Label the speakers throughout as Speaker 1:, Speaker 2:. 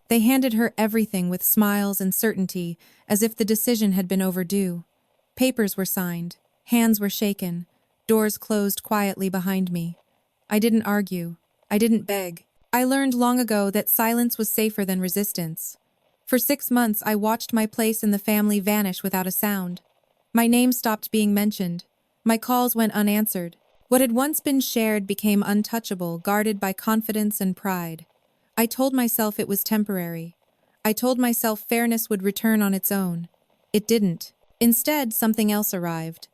Speaker 1: They handed her everything with smiles and certainty, as if the decision had been overdue. Papers were signed, hands were shaken, doors closed quietly behind me. I didn't argue. I didn't beg. I learned long ago that silence was safer than resistance. For 6 months, I watched my place in the family vanish without a sound. My name stopped being mentioned. My calls went unanswered. What had once been shared became untouchable, guarded by confidence and pride. I told myself it was temporary. I told myself fairness would return on its own. It didn't. Instead, something else arrived.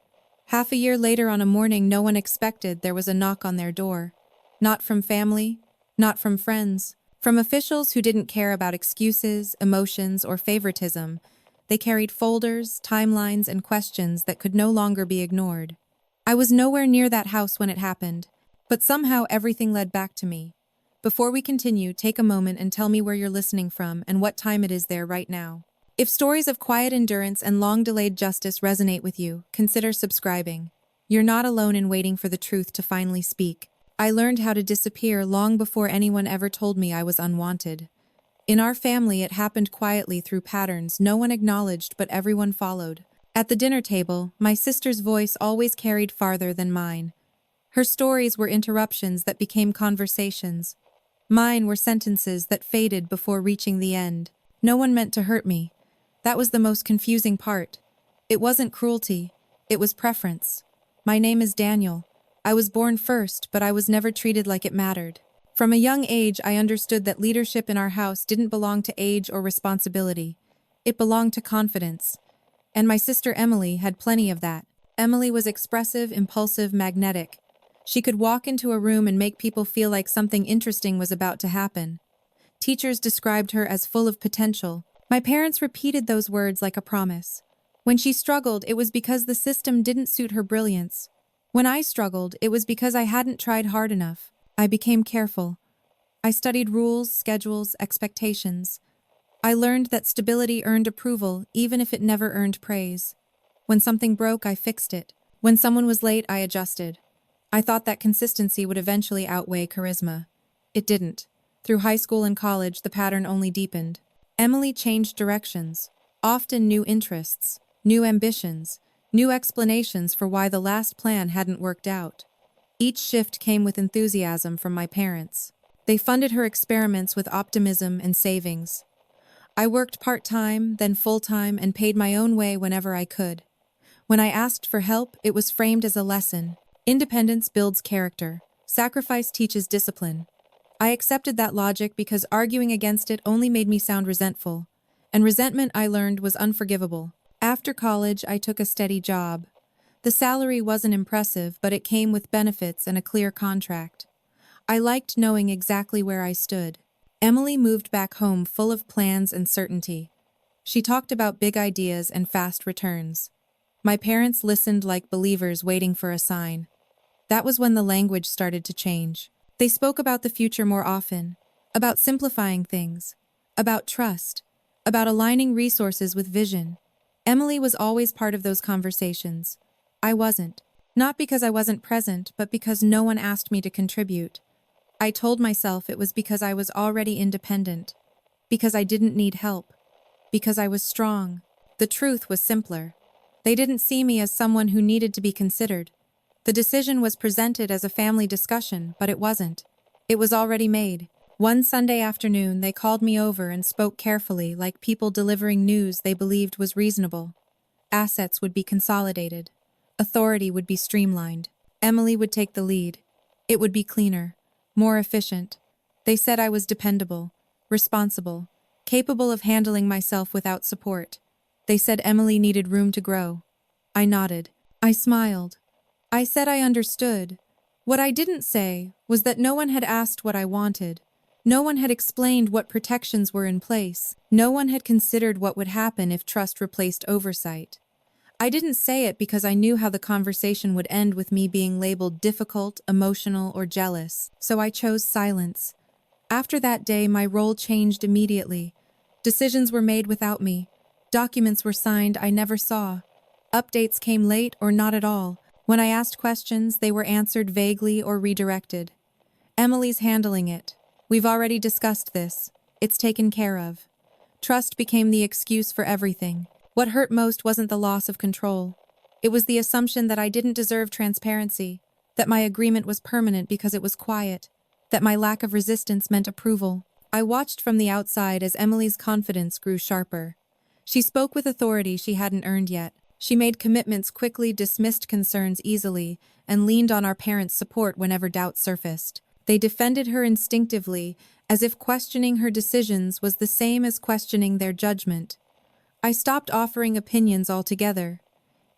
Speaker 1: Half a year later, on a morning no one expected, there was a knock on their door. Not from family, not from friends, from officials who didn't care about excuses, emotions, or favoritism. They carried folders, timelines, and questions that could no longer be ignored. I was nowhere near that house when it happened, but somehow everything led back to me. Before we continue, take a moment and tell me where you're listening from and what time it is there right now. If stories of quiet endurance and long-delayed justice resonate with you, consider subscribing. You're not alone in waiting for the truth to finally speak. I learned how to disappear long before anyone ever told me I was unwanted. In our family, it happened quietly through patterns no one acknowledged but everyone followed. At the dinner table, my sister's voice always carried farther than mine. Her stories were interruptions that became conversations. Mine were sentences that faded before reaching the end. No one meant to hurt me. That was the most confusing part. It wasn't cruelty. It was preference. My name is Daniel. I was born first, but I was never treated like it mattered. From a young age, I understood that leadership in our house didn't belong to age or responsibility. It belonged to confidence. And my sister Emily had plenty of that. Emily was expressive, impulsive, magnetic. She could walk into a room and make people feel like something interesting was about to happen. Teachers described her as full of potential. My parents repeated those words like a promise. When she struggled, it was because the system didn't suit her brilliance. When I struggled, it was because I hadn't tried hard enough. I became careful. I studied rules, schedules, expectations. I learned that stability earned approval, even if it never earned praise. When something broke, I fixed it. When someone was late, I adjusted. I thought that consistency would eventually outweigh charisma. It didn't. Through high school and college, the pattern only deepened. Emily changed directions, often new interests, new ambitions, new explanations for why the last plan hadn't worked out. Each shift came with enthusiasm from my parents. They funded her experiments with optimism and savings. I worked part-time, then full-time, and paid my own way whenever I could. When I asked for help, it was framed as a lesson. Independence builds character. Sacrifice teaches discipline. I accepted that logic because arguing against it only made me sound resentful. And resentment, I learned, was unforgivable. After college, I took a steady job. The salary wasn't impressive, but it came with benefits and a clear contract. I liked knowing exactly where I stood. Emily moved back home full of plans and certainty. She talked about big ideas and fast returns. My parents listened like believers waiting for a sign. That was when the language started to change. They spoke about the future more often, about simplifying things, about trust, about aligning resources with vision. Emily was always part of those conversations. I wasn't. Not because I wasn't present, but because no one asked me to contribute. I told myself it was because I was already independent, because I didn't need help, because I was strong. The truth was simpler. They didn't see me as someone who needed to be considered. The decision was presented as a family discussion, but it wasn't. It was already made. One Sunday afternoon, they called me over and spoke carefully, like people delivering news they believed was reasonable. Assets would be consolidated. Authority would be streamlined. Emily would take the lead. It would be cleaner, more efficient. They said I was dependable, responsible, capable of handling myself without support. They said Emily needed room to grow. I nodded. I smiled. I said I understood. What I didn't say was that no one had asked what I wanted. No one had explained what protections were in place. No one had considered what would happen if trust replaced oversight. I didn't say it because I knew how the conversation would end with me being labeled difficult, emotional, or jealous, so I chose silence. After that day, my role changed immediately. Decisions were made without me. Documents were signed I never saw. Updates came late or not at all. When I asked questions, they were answered vaguely or redirected. Emily's handling it. We've already discussed this. It's taken care of. Trust became the excuse for everything. What hurt most wasn't the loss of control. It was the assumption that I didn't deserve transparency, that my agreement was permanent because it was quiet, that my lack of resistance meant approval. I watched from the outside as Emily's confidence grew sharper. She spoke with authority she hadn't earned yet. She made commitments quickly, dismissed concerns easily, and leaned on our parents' support whenever doubts surfaced. They defended her instinctively, as if questioning her decisions was the same as questioning their judgment. I stopped offering opinions altogether.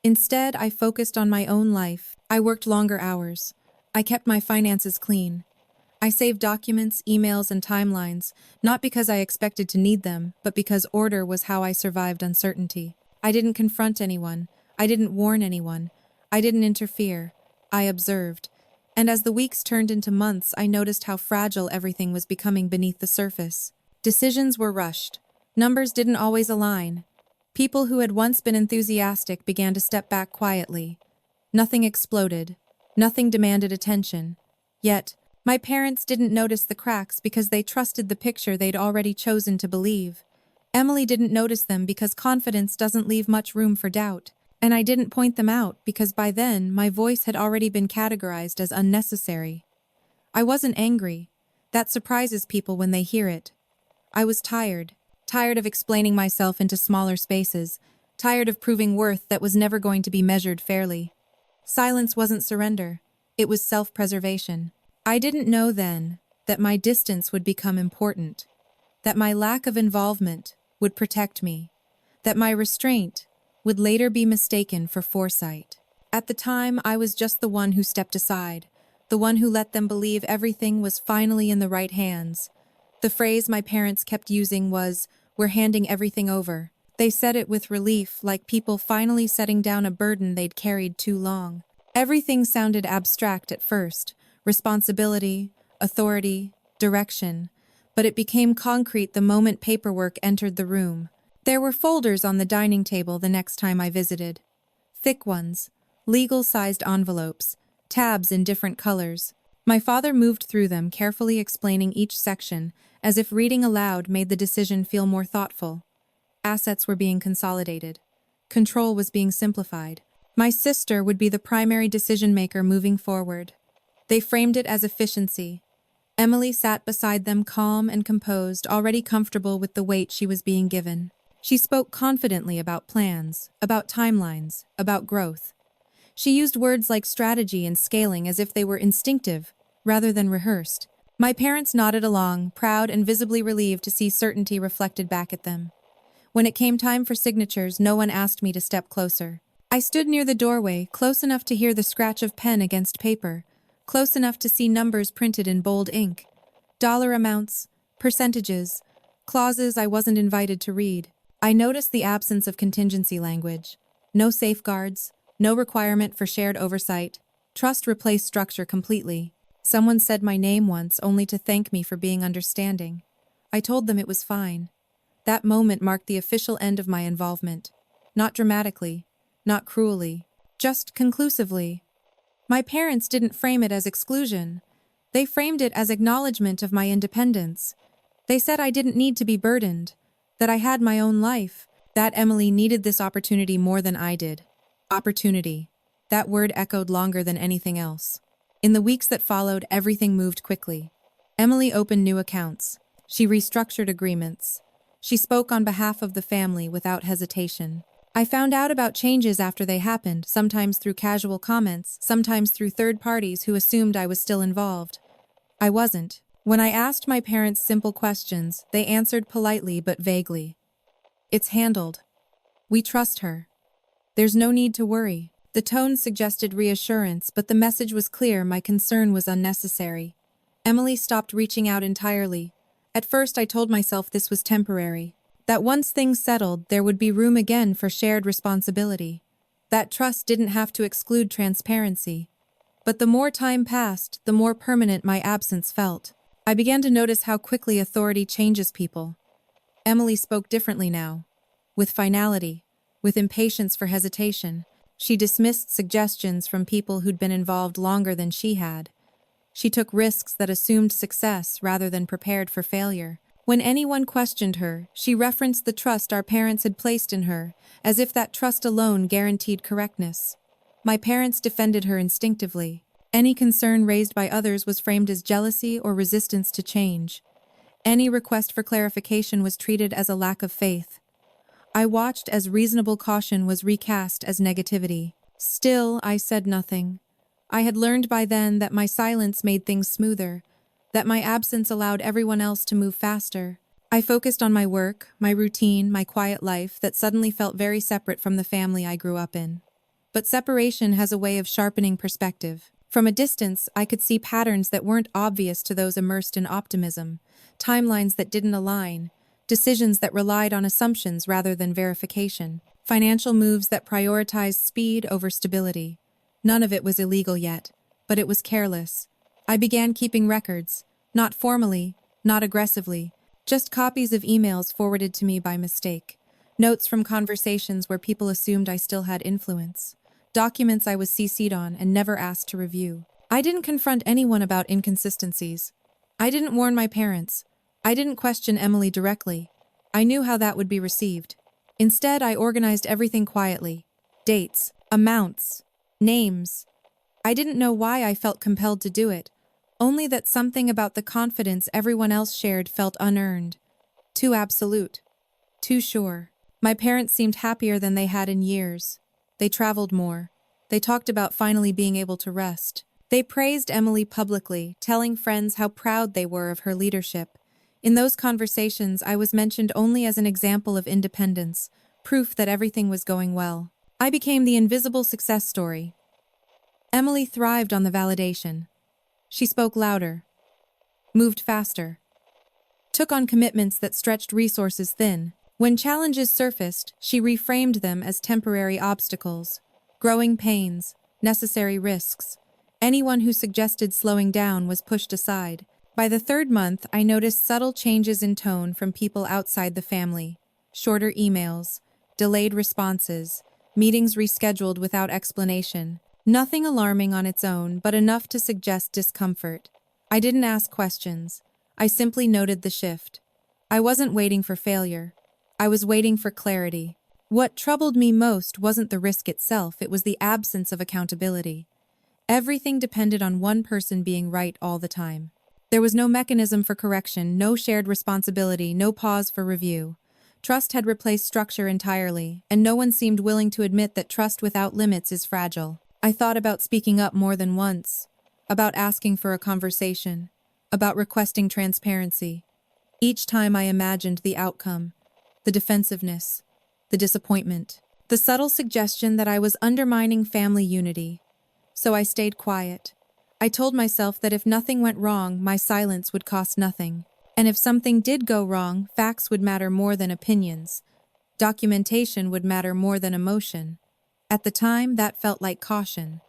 Speaker 1: Instead, I focused on my own life. I worked longer hours. I kept my finances clean. I saved documents, emails, and timelines, not because I expected to need them, but because order was how I survived uncertainty. I didn't confront anyone. I didn't warn anyone. I didn't interfere. I observed. And as the weeks turned into months, I noticed how fragile everything was becoming beneath the surface. Decisions were rushed. Numbers didn't always align. People who had once been enthusiastic began to step back quietly. Nothing exploded. Nothing demanded attention. Yet, my parents didn't notice the cracks because they trusted the picture they'd already chosen to believe. Emily didn't notice them because confidence doesn't leave much room for doubt. And I didn't point them out because by then my voice had already been categorized as unnecessary. I wasn't angry. That surprises people when they hear it. I was tired. Tired of explaining myself into smaller spaces. Tired of proving worth that was never going to be measured fairly. Silence wasn't surrender. It was self-preservation. I didn't know then that my distance would become important. That my lack of involvement would protect me. That my restraint would later be mistaken for foresight. At the time, I was just the one who stepped aside, the one who let them believe everything was finally in the right hands. The phrase my parents kept using was, "We're handing everything over." They said it with relief, like people finally setting down a burden they'd carried too long. Everything sounded abstract at first, responsibility, authority, direction, but it became concrete the moment paperwork entered the room. There were folders on the dining table the next time I visited. Thick ones, legal-sized envelopes, tabs in different colors. My father moved through them, carefully explaining each section, as if reading aloud made the decision feel more thoughtful. Assets were being consolidated. Control was being simplified. My sister would be the primary decision-maker moving forward. They framed it as efficiency. Emily sat beside them, calm and composed, already comfortable with the weight she was being given. She spoke confidently about plans, about timelines, about growth. She used words like strategy and scaling as if they were instinctive, rather than rehearsed. My parents nodded along, proud and visibly relieved to see certainty reflected back at them. When it came time for signatures, no one asked me to step closer. I stood near the doorway, close enough to hear the scratch of pen against paper, close enough to see numbers printed in bold ink. Dollar amounts, percentages, clauses I wasn't invited to read. I noticed the absence of contingency language. No safeguards, no requirement for shared oversight. Trust replaced structure completely. Someone said my name once only to thank me for being understanding. I told them it was fine. That moment marked the official end of my involvement. Not dramatically, not cruelly, just conclusively. My parents didn't frame it as exclusion. They framed it as acknowledgement of my independence. They said I didn't need to be burdened, that I had my own life, that Emily needed this opportunity more than I did. Opportunity. That word echoed longer than anything else. In the weeks that followed, everything moved quickly. Emily opened new accounts. She restructured agreements. She spoke on behalf of the family without hesitation. I found out about changes after they happened, sometimes through casual comments, sometimes through third parties who assumed I was still involved. I wasn't. When I asked my parents simple questions, they answered politely but vaguely. "It's handled. We trust her. There's no need to worry." The tone suggested reassurance, but the message was clear: my concern was unnecessary. Emily stopped reaching out entirely. At first I told myself this was temporary, that once things settled, there would be room again for shared responsibility. That trust didn't have to exclude transparency. But the more time passed, the more permanent my absence felt. I began to notice how quickly authority changes people. Emily spoke differently now, with finality, with impatience for hesitation. She dismissed suggestions from people who'd been involved longer than she had. She took risks that assumed success rather than prepared for failure. When anyone questioned her, she referenced the trust our parents had placed in her, as if that trust alone guaranteed correctness. My parents defended her instinctively. Any concern raised by others was framed as jealousy or resistance to change. Any request for clarification was treated as a lack of faith. I watched as reasonable caution was recast as negativity. Still, I said nothing. I had learned by then that my silence made things smoother, that my absence allowed everyone else to move faster. I focused on my work, my routine, my quiet life that suddenly felt very separate from the family I grew up in. But separation has a way of sharpening perspective. From a distance, I could see patterns that weren't obvious to those immersed in optimism, timelines that didn't align, decisions that relied on assumptions rather than verification, financial moves that prioritized speed over stability. None of it was illegal yet, but it was careless. I began keeping records, not formally, not aggressively, just copies of emails forwarded to me by mistake, notes from conversations where people assumed I still had influence, documents I was CC'd on and never asked to review. I didn't confront anyone about inconsistencies. I didn't warn my parents. I didn't question Emily directly. I knew how that would be received. Instead, I organized everything quietly. Dates, amounts, names. I didn't know why I felt compelled to do it, only that something about the confidence everyone else shared felt unearned. Too absolute. Too sure. My parents seemed happier than they had in years. They traveled more. They talked about finally being able to rest. They praised Emily publicly, telling friends how proud they were of her leadership. In those conversations, I was mentioned only as an example of independence, proof that everything was going well. I became the invisible success story. Emily thrived on the validation. She spoke louder, moved faster, took on commitments that stretched resources thin. When challenges surfaced, she reframed them as temporary obstacles, growing pains, necessary risks. Anyone who suggested slowing down was pushed aside. By the third month, I noticed subtle changes in tone from people outside the family. Shorter emails, delayed responses, meetings rescheduled without explanation. Nothing alarming on its own, but enough to suggest discomfort. I didn't ask questions. I simply noted the shift. I wasn't waiting for failure. I was waiting for clarity. What troubled me most wasn't the risk itself, it was the absence of accountability. Everything depended on one person being right all the time. There was no mechanism for correction, no shared responsibility, no pause for review. Trust had replaced structure entirely, and no one seemed willing to admit that trust without limits is fragile. I thought about speaking up more than once, about asking for a conversation, about requesting transparency. Each time I imagined the outcome, the defensiveness, the disappointment, the subtle suggestion that I was undermining family unity. So I stayed quiet. I told myself that if nothing went wrong, my silence would cost nothing. And if something did go wrong, facts would matter more than opinions. Documentation would matter more than emotion. At the time, that felt like caution.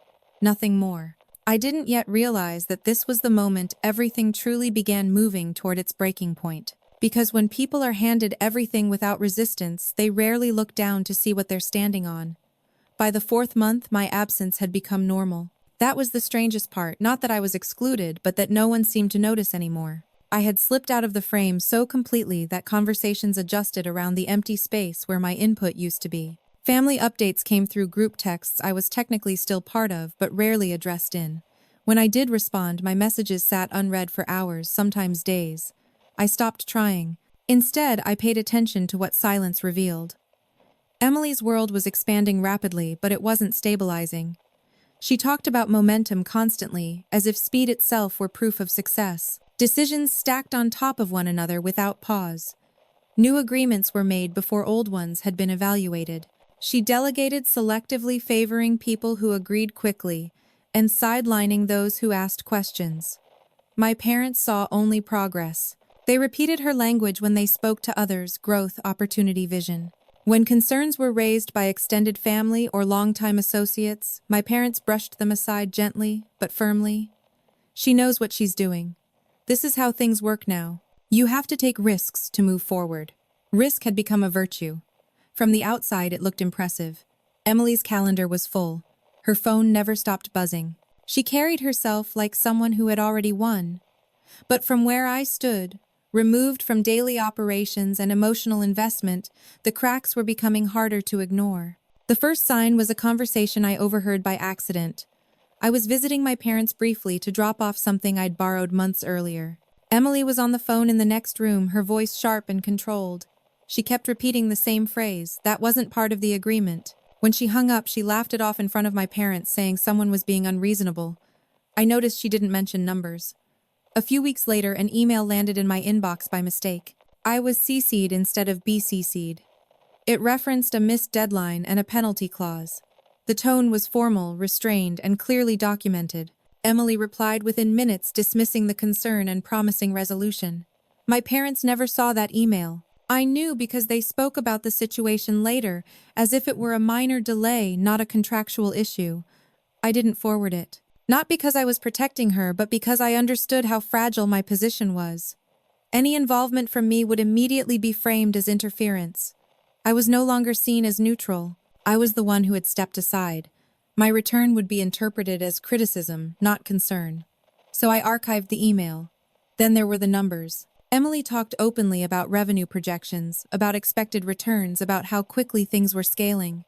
Speaker 1: Nothing more. I didn't yet realize that this was the moment everything truly began moving toward its breaking point. Because when people are handed everything without resistance, they rarely look down to see what they're standing on. By the fourth month, my absence had become normal. That was the strangest part, not that I was excluded, but that no one seemed to notice anymore. I had slipped out of the frame so completely that conversations adjusted around the empty space where my input used to be. Family updates came through group texts I was technically still part of, but rarely addressed in. When I did respond, my messages sat unread for hours, sometimes days. I stopped trying. Instead, I paid attention to what silence revealed. Emily's world was expanding rapidly, but it wasn't stabilizing. She talked about momentum constantly, as if speed itself were proof of success. Decisions stacked on top of one another without pause. New agreements were made before old ones had been evaluated. She delegated selectively, favoring people who agreed quickly, and sidelining those who asked questions. My parents saw only progress. They repeated her language when they spoke to others: growth, opportunity, vision. When concerns were raised by extended family or longtime associates, my parents brushed them aside gently, but firmly. She knows what she's doing. This is how things work now. You have to take risks to move forward. Risk had become a virtue. From the outside, it looked impressive. Emily's calendar was full. Her phone never stopped buzzing. She carried herself like someone who had already won. But from where I stood, Removed from daily operations and emotional investment, the cracks were becoming harder to ignore. The first sign was a conversation I overheard by accident. I was visiting my parents briefly to drop off something I'd borrowed months earlier. Emily was on the phone in the next room, her voice sharp and controlled. She kept repeating the same phrase, "That wasn't part of the agreement." When she hung up, she laughed it off in front of my parents, saying someone was being unreasonable. I noticed she didn't mention numbers. A few weeks later, an email landed in my inbox by mistake. I was CC'd instead of BCC'd. It referenced a missed deadline and a penalty clause. The tone was formal, restrained, and clearly documented. Emily replied within minutes, dismissing the concern and promising resolution. My parents never saw that email. I knew because they spoke about the situation later, as if it were a minor delay, not a contractual issue. I didn't forward it. Not because I was protecting her, but because I understood how fragile my position was. Any involvement from me would immediately be framed as interference. I was no longer seen as neutral. I was the one who had stepped aside. My return would be interpreted as criticism, not concern. So I archived the email. Then there were the numbers. Emily talked openly about revenue projections, about expected returns, about how quickly things were scaling.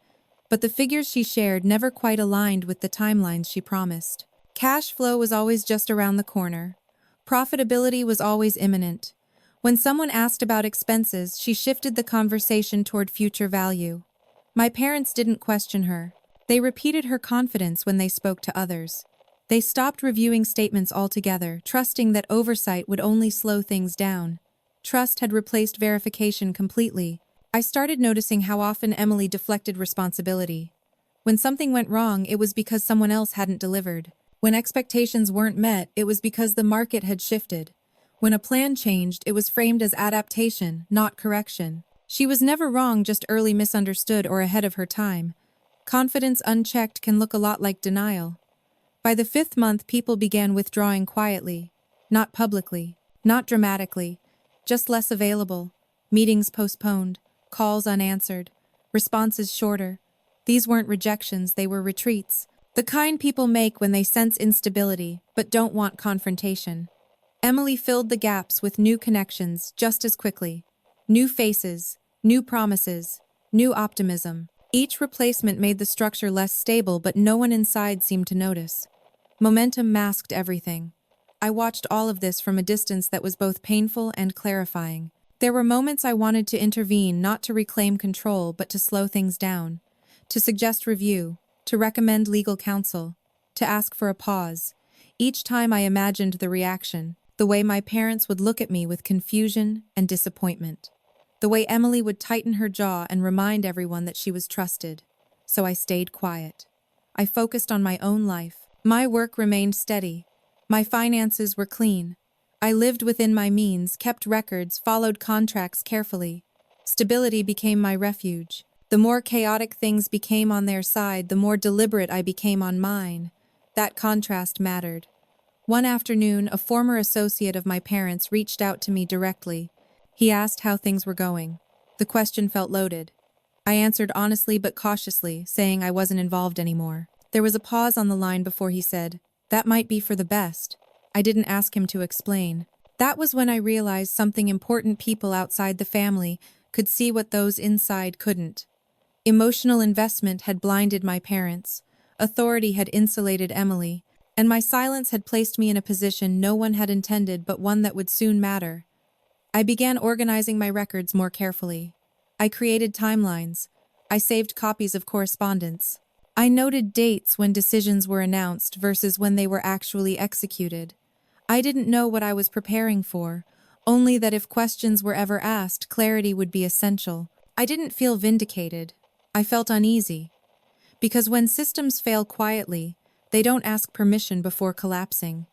Speaker 1: But the figures she shared never quite aligned with the timelines she promised. Cash flow was always just around the corner. Profitability was always imminent. When someone asked about expenses, she shifted the conversation toward future value. My parents didn't question her. They repeated her confidence when they spoke to others. They stopped reviewing statements altogether, trusting that oversight would only slow things down. Trust had replaced verification completely. I started noticing how often Emily deflected responsibility. When something went wrong, it was because someone else hadn't delivered. When expectations weren't met, it was because the market had shifted. When a plan changed, it was framed as adaptation, not correction. She was never wrong, just early misunderstood or ahead of her time. Confidence unchecked can look a lot like denial. By the 5th month, people began withdrawing quietly, not publicly, not dramatically, just less available. Meetings postponed, calls unanswered, responses shorter. These weren't rejections, they were retreats. The kind people make when they sense instability, but don't want confrontation. Emily filled the gaps with new connections just as quickly. New faces, new promises, new optimism. Each replacement made the structure less stable, but no one inside seemed to notice. Momentum masked everything. I watched all of this from a distance that was both painful and clarifying. There were moments I wanted to intervene, not to reclaim control, but to slow things down, to suggest review, to recommend legal counsel, to ask for a pause. Each time I imagined the reaction, the way my parents would look at me with confusion and disappointment. The way Emily would tighten her jaw and remind everyone that she was trusted. So I stayed quiet. I focused on my own life. My work remained steady. My finances were clean. I lived within my means, kept records, followed contracts carefully. Stability became my refuge. The more chaotic things became on their side, the more deliberate I became on mine. That contrast mattered. One afternoon, a former associate of my parents reached out to me directly. He asked how things were going. The question felt loaded. I answered honestly but cautiously, saying I wasn't involved anymore. There was a pause on the line before he said, "That might be for the best." I didn't ask him to explain. That was when I realized something important: people outside the family could see what those inside couldn't. Emotional investment had blinded my parents. Authority had insulated Emily. And my silence had placed me in a position no one had intended, but one that would soon matter. I began organizing my records more carefully. I created timelines. I saved copies of correspondence. I noted dates when decisions were announced versus when they were actually executed. I didn't know what I was preparing for, only that if questions were ever asked, clarity would be essential. I didn't feel vindicated. I felt uneasy. Because when systems fail quietly, they don't ask permission before collapsing.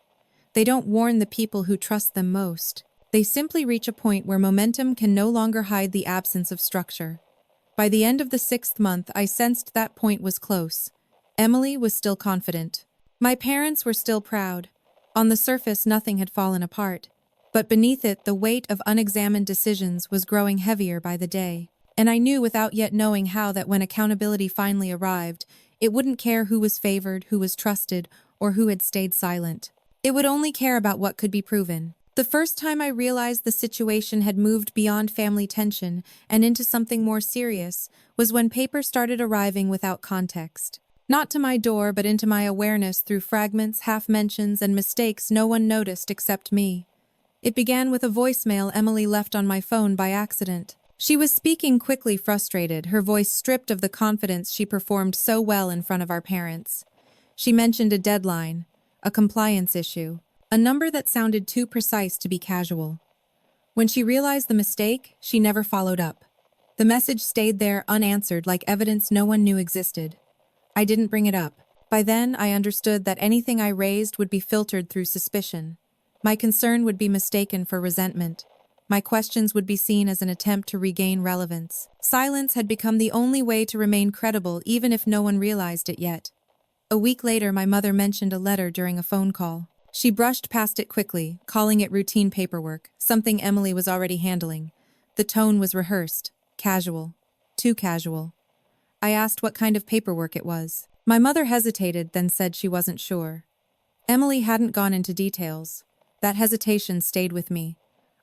Speaker 1: They don't warn the people who trust them most. They simply reach a point where momentum can no longer hide the absence of structure. By the end of the 6th month, I sensed that point was close. Emily was still confident. My parents were still proud. On the surface, nothing had fallen apart. But beneath it, the weight of unexamined decisions was growing heavier by the day. And I knew without yet knowing how that when accountability finally arrived, it wouldn't care who was favored, who was trusted, or who had stayed silent. It would only care about what could be proven. The first time I realized the situation had moved beyond family tension and into something more serious was when paper started arriving without context. Not to my door, but into my awareness through fragments, half-mentions, and mistakes no one noticed except me. It began with a voicemail Emily left on my phone by accident. She was speaking quickly, frustrated, her voice stripped of the confidence she performed so well in front of our parents. She mentioned a deadline, a compliance issue, a number that sounded too precise to be casual. When she realized the mistake, she never followed up. The message stayed there unanswered, like evidence no one knew existed. I didn't bring it up. By then, I understood that anything I raised would be filtered through suspicion. My concern would be mistaken for resentment. My questions would be seen as an attempt to regain relevance. Silence had become the only way to remain credible, even if no one realized it yet. A week later, my mother mentioned a letter during a phone call. She brushed past it quickly, calling it routine paperwork, something Emily was already handling. The tone was rehearsed, casual, too casual. I asked what kind of paperwork it was. My mother hesitated, then said she wasn't sure. Emily hadn't gone into details. That hesitation stayed with me.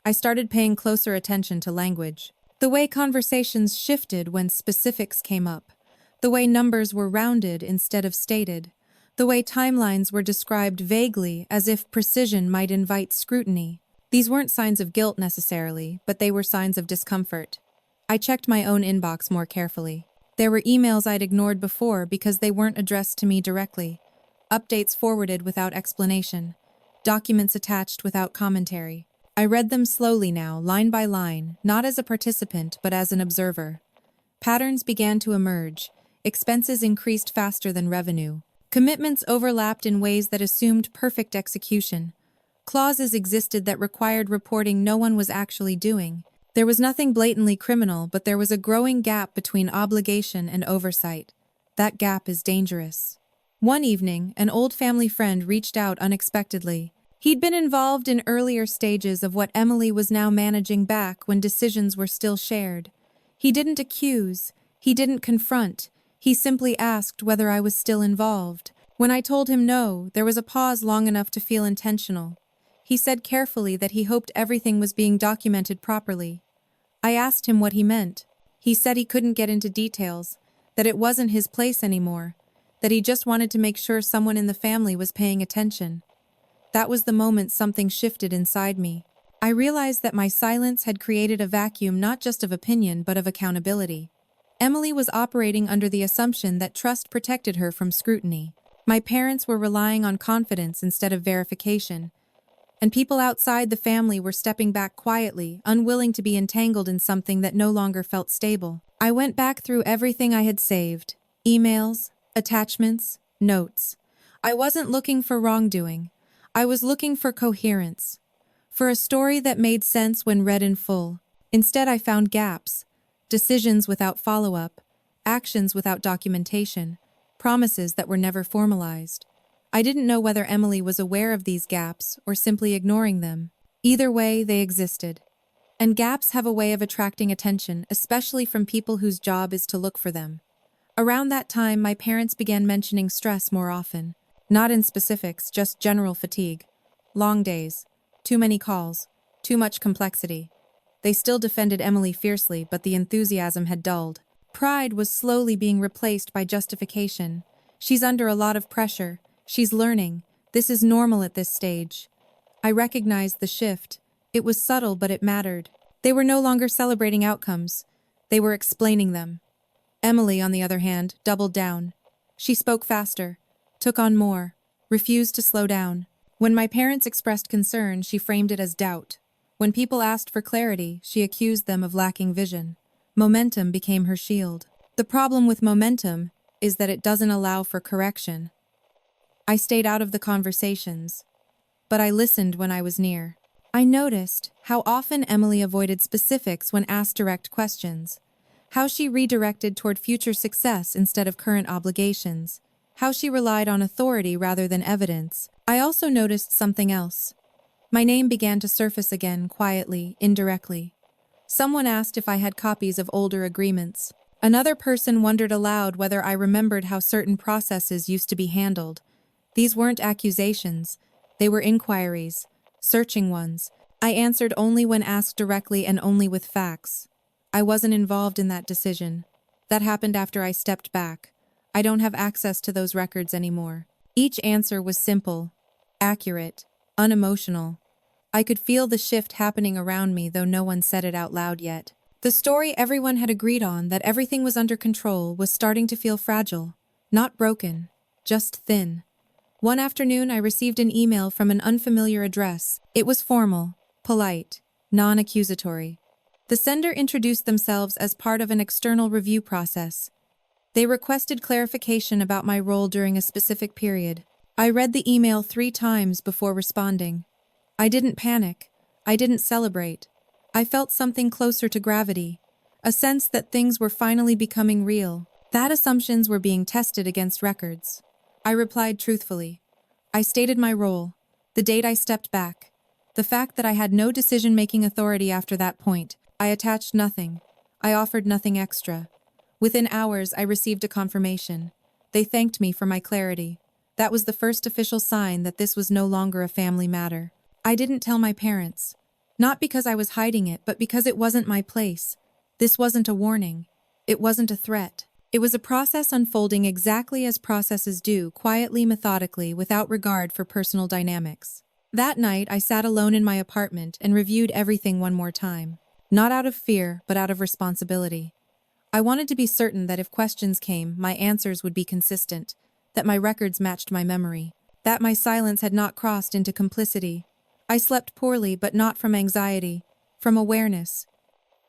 Speaker 1: I started paying closer attention to language. The way conversations shifted when specifics came up. The way numbers were rounded instead of stated. The way timelines were described vaguely as if precision might invite scrutiny. These weren't signs of guilt necessarily, but they were signs of discomfort. I checked my own inbox more carefully. There were emails I'd ignored before because they weren't addressed to me directly. Updates forwarded without explanation. Documents attached without commentary. I read them slowly now, line by line, not as a participant but as an observer. Patterns began to emerge. Expenses increased faster than revenue. Commitments overlapped in ways that assumed perfect execution. Clauses existed that required reporting no one was actually doing. There was nothing blatantly criminal, but there was a growing gap between obligation and oversight. That gap is dangerous. One evening, an old family friend reached out unexpectedly. He'd been involved in earlier stages of what Emily was now managing back when decisions were still shared. He didn't accuse, he didn't confront, he simply asked whether I was still involved. When I told him no, there was a pause long enough to feel intentional. He said carefully that he hoped everything was being documented properly. I asked him what he meant. He said he couldn't get into details, that it wasn't his place anymore, that he just wanted to make sure someone in the family was paying attention. That was the moment something shifted inside me. I realized that my silence had created a vacuum not just of opinion but of accountability. Emily was operating under the assumption that trust protected her from scrutiny. My parents were relying on confidence instead of verification, and people outside the family were stepping back quietly, unwilling to be entangled in something that no longer felt stable. I went back through everything I had saved: emails, attachments, notes. I wasn't looking for wrongdoing. I was looking for coherence, for a story that made sense when read in full. Instead, I found gaps: decisions without follow-up, actions without documentation, promises that were never formalized. I didn't know whether Emily was aware of these gaps or simply ignoring them. Either way, they existed. And gaps have a way of attracting attention, especially from people whose job is to look for them. Around that time, my parents began mentioning stress more often. Not in specifics, just general fatigue. Long days, too many calls, too much complexity. They still defended Emily fiercely, but the enthusiasm had dulled. Pride was slowly being replaced by justification. She's under a lot of pressure. She's learning. This is normal at this stage. I recognized the shift. It was subtle, but it mattered. They were no longer celebrating outcomes. They were explaining them. Emily, on the other hand, doubled down. She spoke faster, took on more, refused to slow down. When my parents expressed concern, she framed it as doubt. When people asked for clarity, she accused them of lacking vision. Momentum became her shield. The problem with momentum is that it doesn't allow for correction. I stayed out of the conversations, but I listened when I was near. I noticed how often Emily avoided specifics when asked direct questions, how she redirected toward future success instead of current obligations, how she relied on authority rather than evidence. I also noticed something else. My name began to surface again, quietly, indirectly. Someone asked if I had copies of older agreements. Another person wondered aloud whether I remembered how certain processes used to be handled. These weren't accusations. They were inquiries, searching ones. I answered only when asked directly and only with facts. I wasn't involved in that decision. That happened after I stepped back. I don't have access to those records anymore. Each answer was simple, accurate, unemotional. I could feel the shift happening around me, though no one said it out loud yet. The story everyone had agreed on, that everything was under control, was starting to feel fragile. Not broken, just thin. One afternoon, I received an email from an unfamiliar address. It was formal, polite, non-accusatory. The sender introduced themselves as part of an external review process. They requested clarification about my role during a specific period. I read the email 3 times before responding. I didn't panic. I didn't celebrate. I felt something closer to gravity, a sense that things were finally becoming real, that assumptions were being tested against records. I replied truthfully. I stated my role, the date I stepped back, the fact that I had no decision-making authority after that point. I attached nothing. I offered nothing extra. Within hours, I received a confirmation. They thanked me for my clarity. That was the first official sign that this was no longer a family matter. I didn't tell my parents. Not because I was hiding it, but because it wasn't my place. This wasn't a warning. It wasn't a threat. It was a process unfolding exactly as processes do, quietly, methodically, without regard for personal dynamics. That night, I sat alone in my apartment and reviewed everything one more time. Not out of fear, but out of responsibility. I wanted to be certain that if questions came, my answers would be consistent, that my records matched my memory, that my silence had not crossed into complicity. I slept poorly, but not from anxiety, from awareness.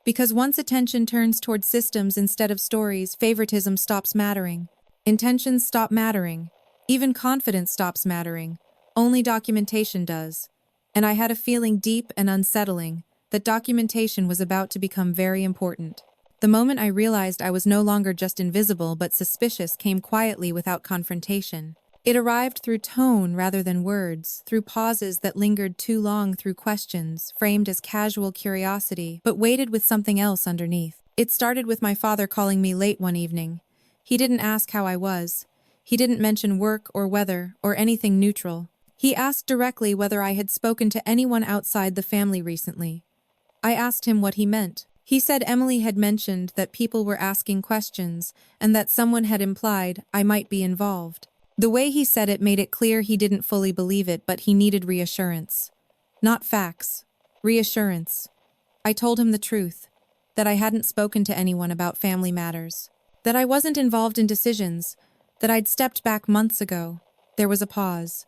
Speaker 1: Because once attention turns toward systems instead of stories, favoritism stops mattering. Intentions stop mattering. Even confidence stops mattering. Only documentation does. And I had a feeling deep and unsettling that documentation was about to become very important. The moment I realized I was no longer just invisible but suspicious came quietly without confrontation. It arrived through tone rather than words, through pauses that lingered too long, through questions framed as casual curiosity but weighted with something else underneath. It started with my father calling me late one evening. He didn't ask how I was. He didn't mention work or weather or anything neutral. He asked directly whether I had spoken to anyone outside the family recently. I asked him what he meant. He said Emily had mentioned that people were asking questions and that someone had implied I might be involved. The way he said it made it clear he didn't fully believe it, but he needed reassurance. Not facts. Reassurance. I told him the truth, that I hadn't spoken to anyone about family matters, that I wasn't involved in decisions, that I'd stepped back months ago. There was a pause.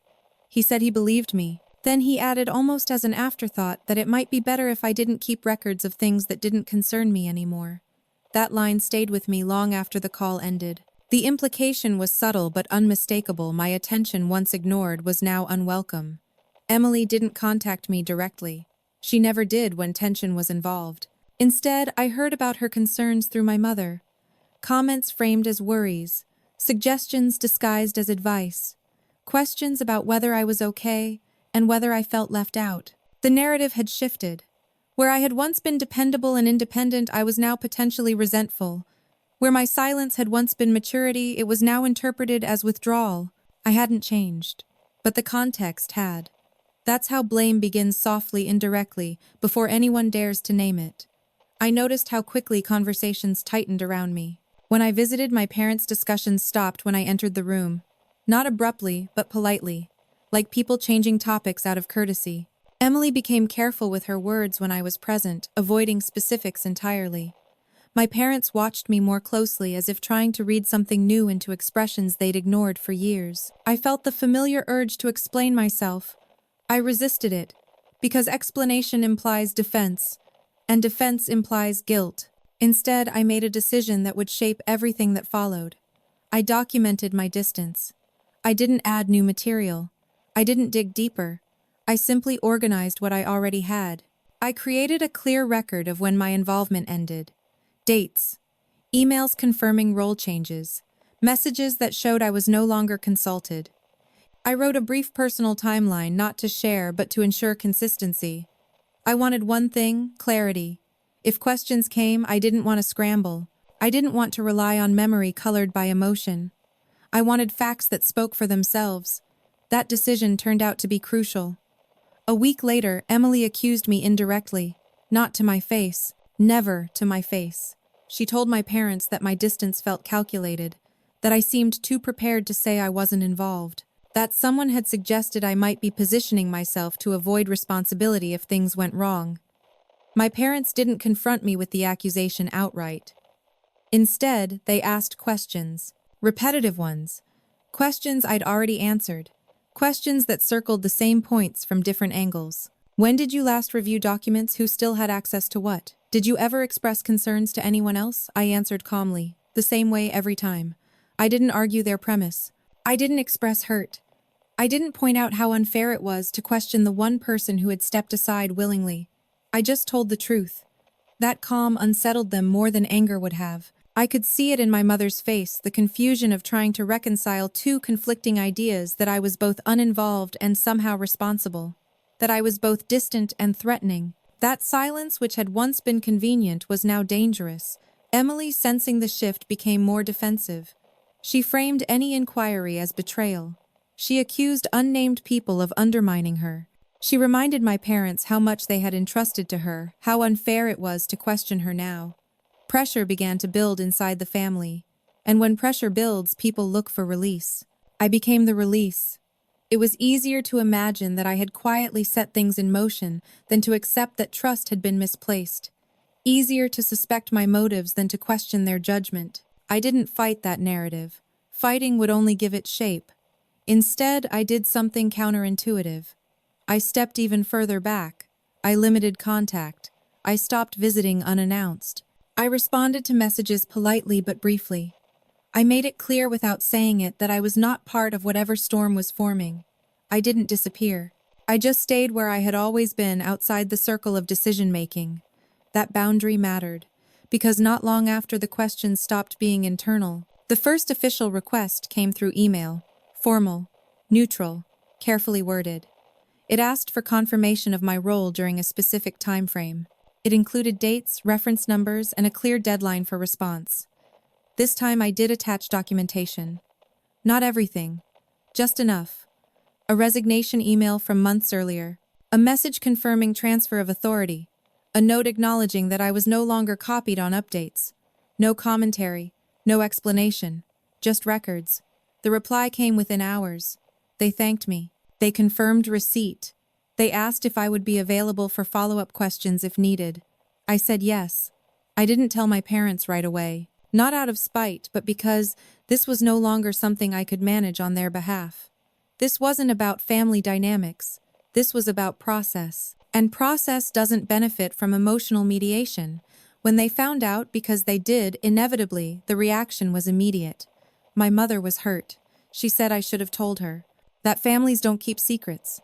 Speaker 1: He said he believed me. Then he added, almost as an afterthought, that it might be better if I didn't keep records of things that didn't concern me anymore. That line stayed with me long after the call ended. The implication was subtle but unmistakable. My attention, once ignored, was now unwelcome. Emily didn't contact me directly. She never did when tension was involved. Instead, I heard about her concerns through my mother. Comments framed as worries, suggestions disguised as advice, questions about whether I was okay and whether I felt left out. The narrative had shifted. Where I had once been dependable and independent, I was now potentially resentful. Where my silence had once been maturity, it was now interpreted as withdrawal. I hadn't changed, but the context had. That's how blame begins, softly, indirectly, before anyone dares to name it. I noticed how quickly conversations tightened around me. When I visited, my parents' discussions stopped when I entered the room. Not abruptly, but politely, like people changing topics out of courtesy. Emily became careful with her words when I was present, avoiding specifics entirely. My parents watched me more closely, as if trying to read something new into expressions they'd ignored for years. I felt the familiar urge to explain myself. I resisted it, because explanation implies defense, and defense implies guilt. Instead, I made a decision that would shape everything that followed. I documented my distance. I didn't add new material. I didn't dig deeper. I simply organized what I already had. I created a clear record of when my involvement ended. Dates, emails confirming role changes, messages that showed I was no longer consulted. I wrote a brief personal timeline, not to share, but to ensure consistency. I wanted one thing: clarity. If questions came, I didn't want to scramble. I didn't want to rely on memory colored by emotion. I wanted facts that spoke for themselves. That decision turned out to be crucial. A week later, Emily accused me indirectly, not to my face, never to my face. She told my parents that my distance felt calculated, that I seemed too prepared to say I wasn't involved, that someone had suggested I might be positioning myself to avoid responsibility if things went wrong. My parents didn't confront me with the accusation outright. Instead, they asked questions, repetitive ones, questions I'd already answered, questions that circled the same points from different angles. When did you last review documents? Who still had access to what? Did you ever express concerns to anyone else? I answered calmly, the same way every time. I didn't argue their premise. I didn't express hurt. I didn't point out how unfair it was to question the one person who had stepped aside willingly. I just told the truth. That calm unsettled them more than anger would have. I could see it in my mother's face, the confusion of trying to reconcile two conflicting ideas, that I was both uninvolved and somehow responsible, that I was both distant and threatening. That silence, which had once been convenient, was now dangerous. Emily, sensing the shift, became more defensive. She framed any inquiry as betrayal. She accused unnamed people of undermining her. She reminded my parents how much they had entrusted to her, how unfair it was to question her now. Pressure began to build inside the family, and when pressure builds, people look for release. I became the release. It was easier to imagine that I had quietly set things in motion than to accept that trust had been misplaced. Easier to suspect my motives than to question their judgment. I didn't fight that narrative. Fighting would only give it shape. Instead, I did something counterintuitive. I stepped even further back. I limited contact. I stopped visiting unannounced. I responded to messages politely but briefly. I made it clear without saying it that I was not part of whatever storm was forming. I didn't disappear. I just stayed where I had always been, outside the circle of decision-making. That boundary mattered, because not long after the questions stopped being internal, the first official request came through email. Formal, neutral, carefully worded. It asked for confirmation of my role during a specific time frame. It included dates, reference numbers, and a clear deadline for response. This time I did attach documentation. Not everything, just enough. A resignation email from months earlier, a message confirming transfer of authority, a note acknowledging that I was no longer copied on updates. No commentary, no explanation, just records. The reply came within hours. They thanked me. They confirmed receipt. They asked if I would be available for follow-up questions if needed. I said yes. I didn't tell my parents right away. Not out of spite, but because this was no longer something I could manage on their behalf. This wasn't about family dynamics. This was about process. And process doesn't benefit from emotional mediation. When they found out, because they did, inevitably, the reaction was immediate. My mother was hurt. She said I should have told her. That families don't keep secrets.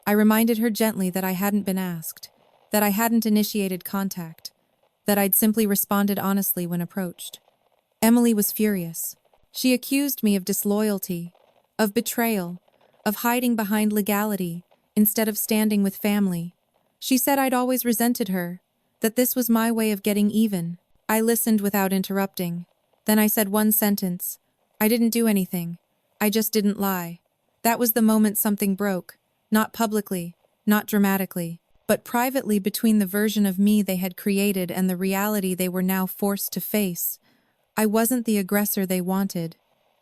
Speaker 1: I reminded her gently that I hadn't been asked, that I hadn't initiated contact, that I'd simply responded honestly when approached. Emily was furious. She accused me of disloyalty, of betrayal, of hiding behind legality instead of standing with family. She said I'd always resented her, that this was my way of getting even. I listened without interrupting. Then I said one sentence. I didn't do anything. I just didn't lie. That was the moment something broke, not publicly, not dramatically, but privately, between the version of me they had created and the reality they were now forced to face. I wasn't the aggressor they wanted.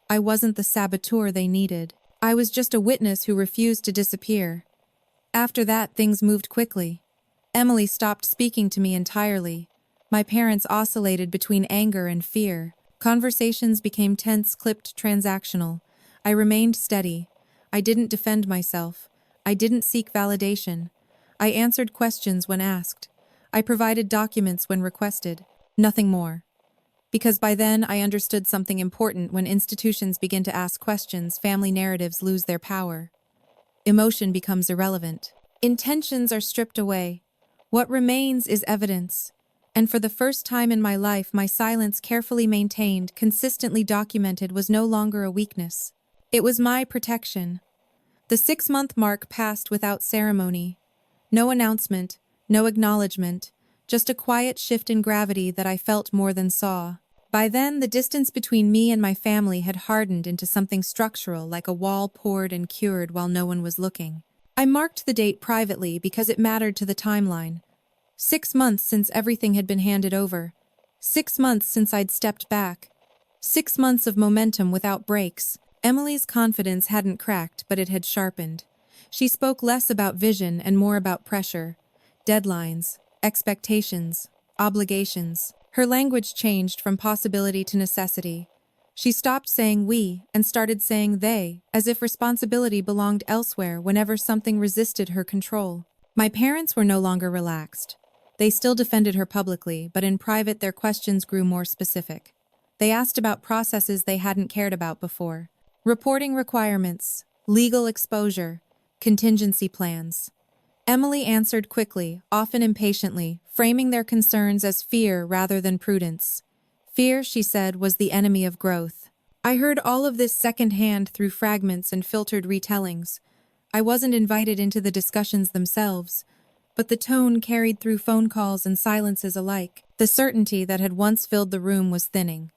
Speaker 1: I wasn't the saboteur they needed. I was just a witness who refused to disappear. After that, things moved quickly. Emily stopped speaking to me entirely. My parents oscillated between anger and fear. Conversations became tense, clipped, transactional. I remained steady. I didn't defend myself. I didn't seek validation. I answered questions when asked. I provided documents when requested. Nothing more. Because by then I understood something important. When institutions begin to ask questions, family narratives lose their power. Emotion becomes irrelevant. Intentions are stripped away. What remains is evidence. And for the first time in my life, my silence, carefully maintained, consistently documented, was no longer a weakness. It was my protection. The 6-month mark passed without ceremony. No announcement, no acknowledgement, just a quiet shift in gravity that I felt more than saw. By then, the distance between me and my family had hardened into something structural, like a wall poured and cured while no one was looking. I marked the date privately because it mattered to the timeline. 6 months since everything had been handed over. 6 months since I'd stepped back. 6 months of momentum without breaks. Emily's confidence hadn't cracked, but it had sharpened. She spoke less about vision and more about pressure, deadlines, expectations, obligations. Her language changed from possibility to necessity. She stopped saying we and started saying they, as if responsibility belonged elsewhere whenever something resisted her control. My parents were no longer relaxed. They still defended her publicly, but in private their questions grew more specific. They asked about processes they hadn't cared about before. Reporting requirements, legal exposure, contingency plans. Emily answered quickly, often impatiently, framing their concerns as fear rather than prudence. Fear, she said, was the enemy of growth. I heard all of this secondhand through fragments and filtered retellings. I wasn't invited into the discussions themselves, but the tone carried through phone calls and silences alike. The certainty that had once filled the room was thinning.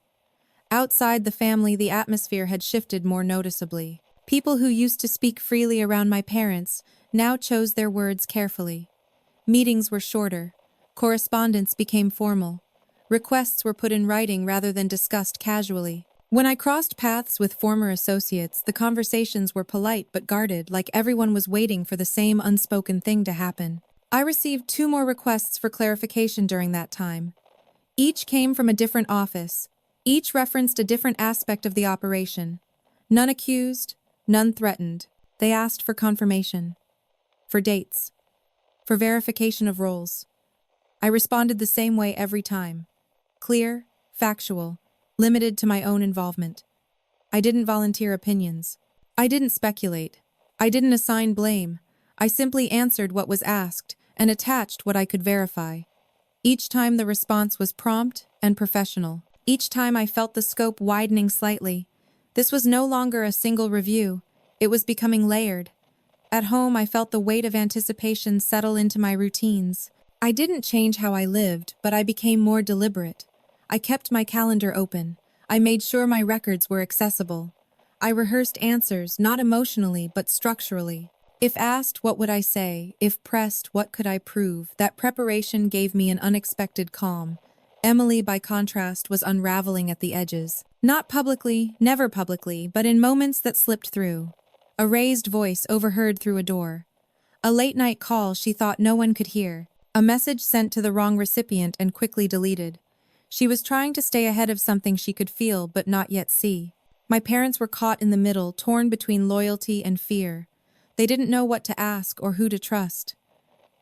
Speaker 1: Outside the family, the atmosphere had shifted more noticeably. People who used to speak freely around my parents now chose their words carefully. Meetings were shorter. Correspondence became formal. Requests were put in writing rather than discussed casually. When I crossed paths with former associates, the conversations were polite but guarded, like everyone was waiting for the same unspoken thing to happen. I received 2 more requests for clarification during that time. Each came from a different office. Each referenced a different aspect of the operation. None accused, none threatened. They asked for confirmation, for dates, for verification of roles. I responded the same way every time. Clear, factual, limited to my own involvement. I didn't volunteer opinions. I didn't speculate. I didn't assign blame. I simply answered what was asked and attached what I could verify. Each time the response was prompt and professional. Each time I felt the scope widening slightly. This was no longer a single review. It was becoming layered. At home, I felt the weight of anticipation settle into my routines. I didn't change how I lived, but I became more deliberate. I kept my calendar open. I made sure my records were accessible. I rehearsed answers, not emotionally, but structurally. If asked, what would I say? If pressed, what could I prove? That preparation gave me an unexpected calm. Emily, by contrast, was unraveling at the edges. Not publicly, never publicly, but in moments that slipped through. A raised voice overheard through a door. A late-night call she thought no one could hear. A message sent to the wrong recipient and quickly deleted. She was trying to stay ahead of something she could feel but not yet see. My parents were caught in the middle, torn between loyalty and fear. They didn't know what to ask or who to trust.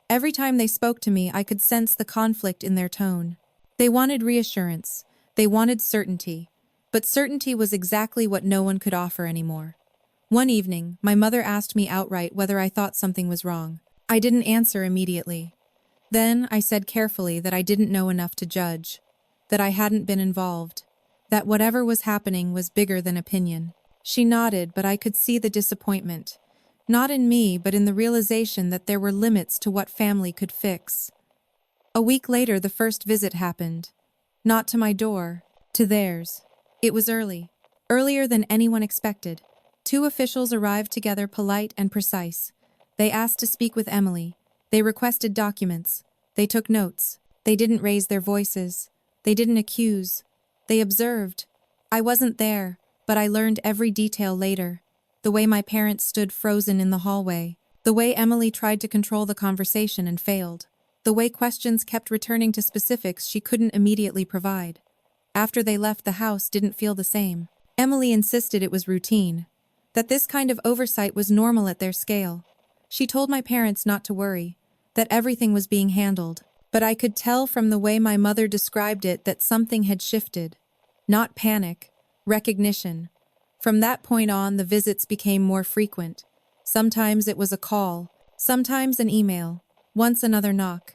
Speaker 1: Every time they spoke to me, I could sense the conflict in their tone. They wanted reassurance. They wanted certainty. But certainty was exactly what no one could offer anymore. One evening, my mother asked me outright whether I thought something was wrong. I didn't answer immediately. Then I said carefully that I didn't know enough to judge, that I hadn't been involved, that whatever was happening was bigger than opinion. She nodded, but I could see the disappointment. Not in me, but in the realization that there were limits to what family could fix. A week later, the first visit happened. Not to my door, to theirs. It was early. Earlier than anyone expected. 2 officials arrived together, polite and precise. They asked to speak with Emily. They requested documents. They took notes. They didn't raise their voices. They didn't accuse. They observed. I wasn't there, but I learned every detail later. The way my parents stood frozen in the hallway. The way Emily tried to control the conversation and failed. The way questions kept returning to specifics she couldn't immediately provide. After they left, the house didn't feel the same. Emily insisted it was routine, that this kind of oversight was normal at their scale. She told my parents not to worry, that everything was being handled. But I could tell from the way my mother described it that something had shifted. Not panic, recognition. From that point on, the visits became more frequent. Sometimes it was a call, sometimes an email, once another knock.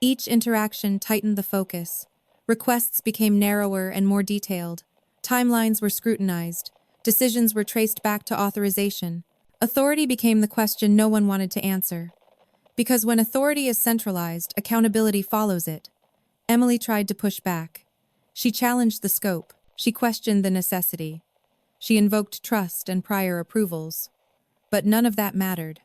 Speaker 1: Each interaction tightened the focus. Requests became narrower and more detailed. Timelines were scrutinized. Decisions were traced back to authorization. Authority became the question no one wanted to answer. Because when authority is centralized, accountability follows it. Emily tried to push back. She challenged the scope. She questioned the necessity. She invoked trust and prior approvals. But none of that mattered.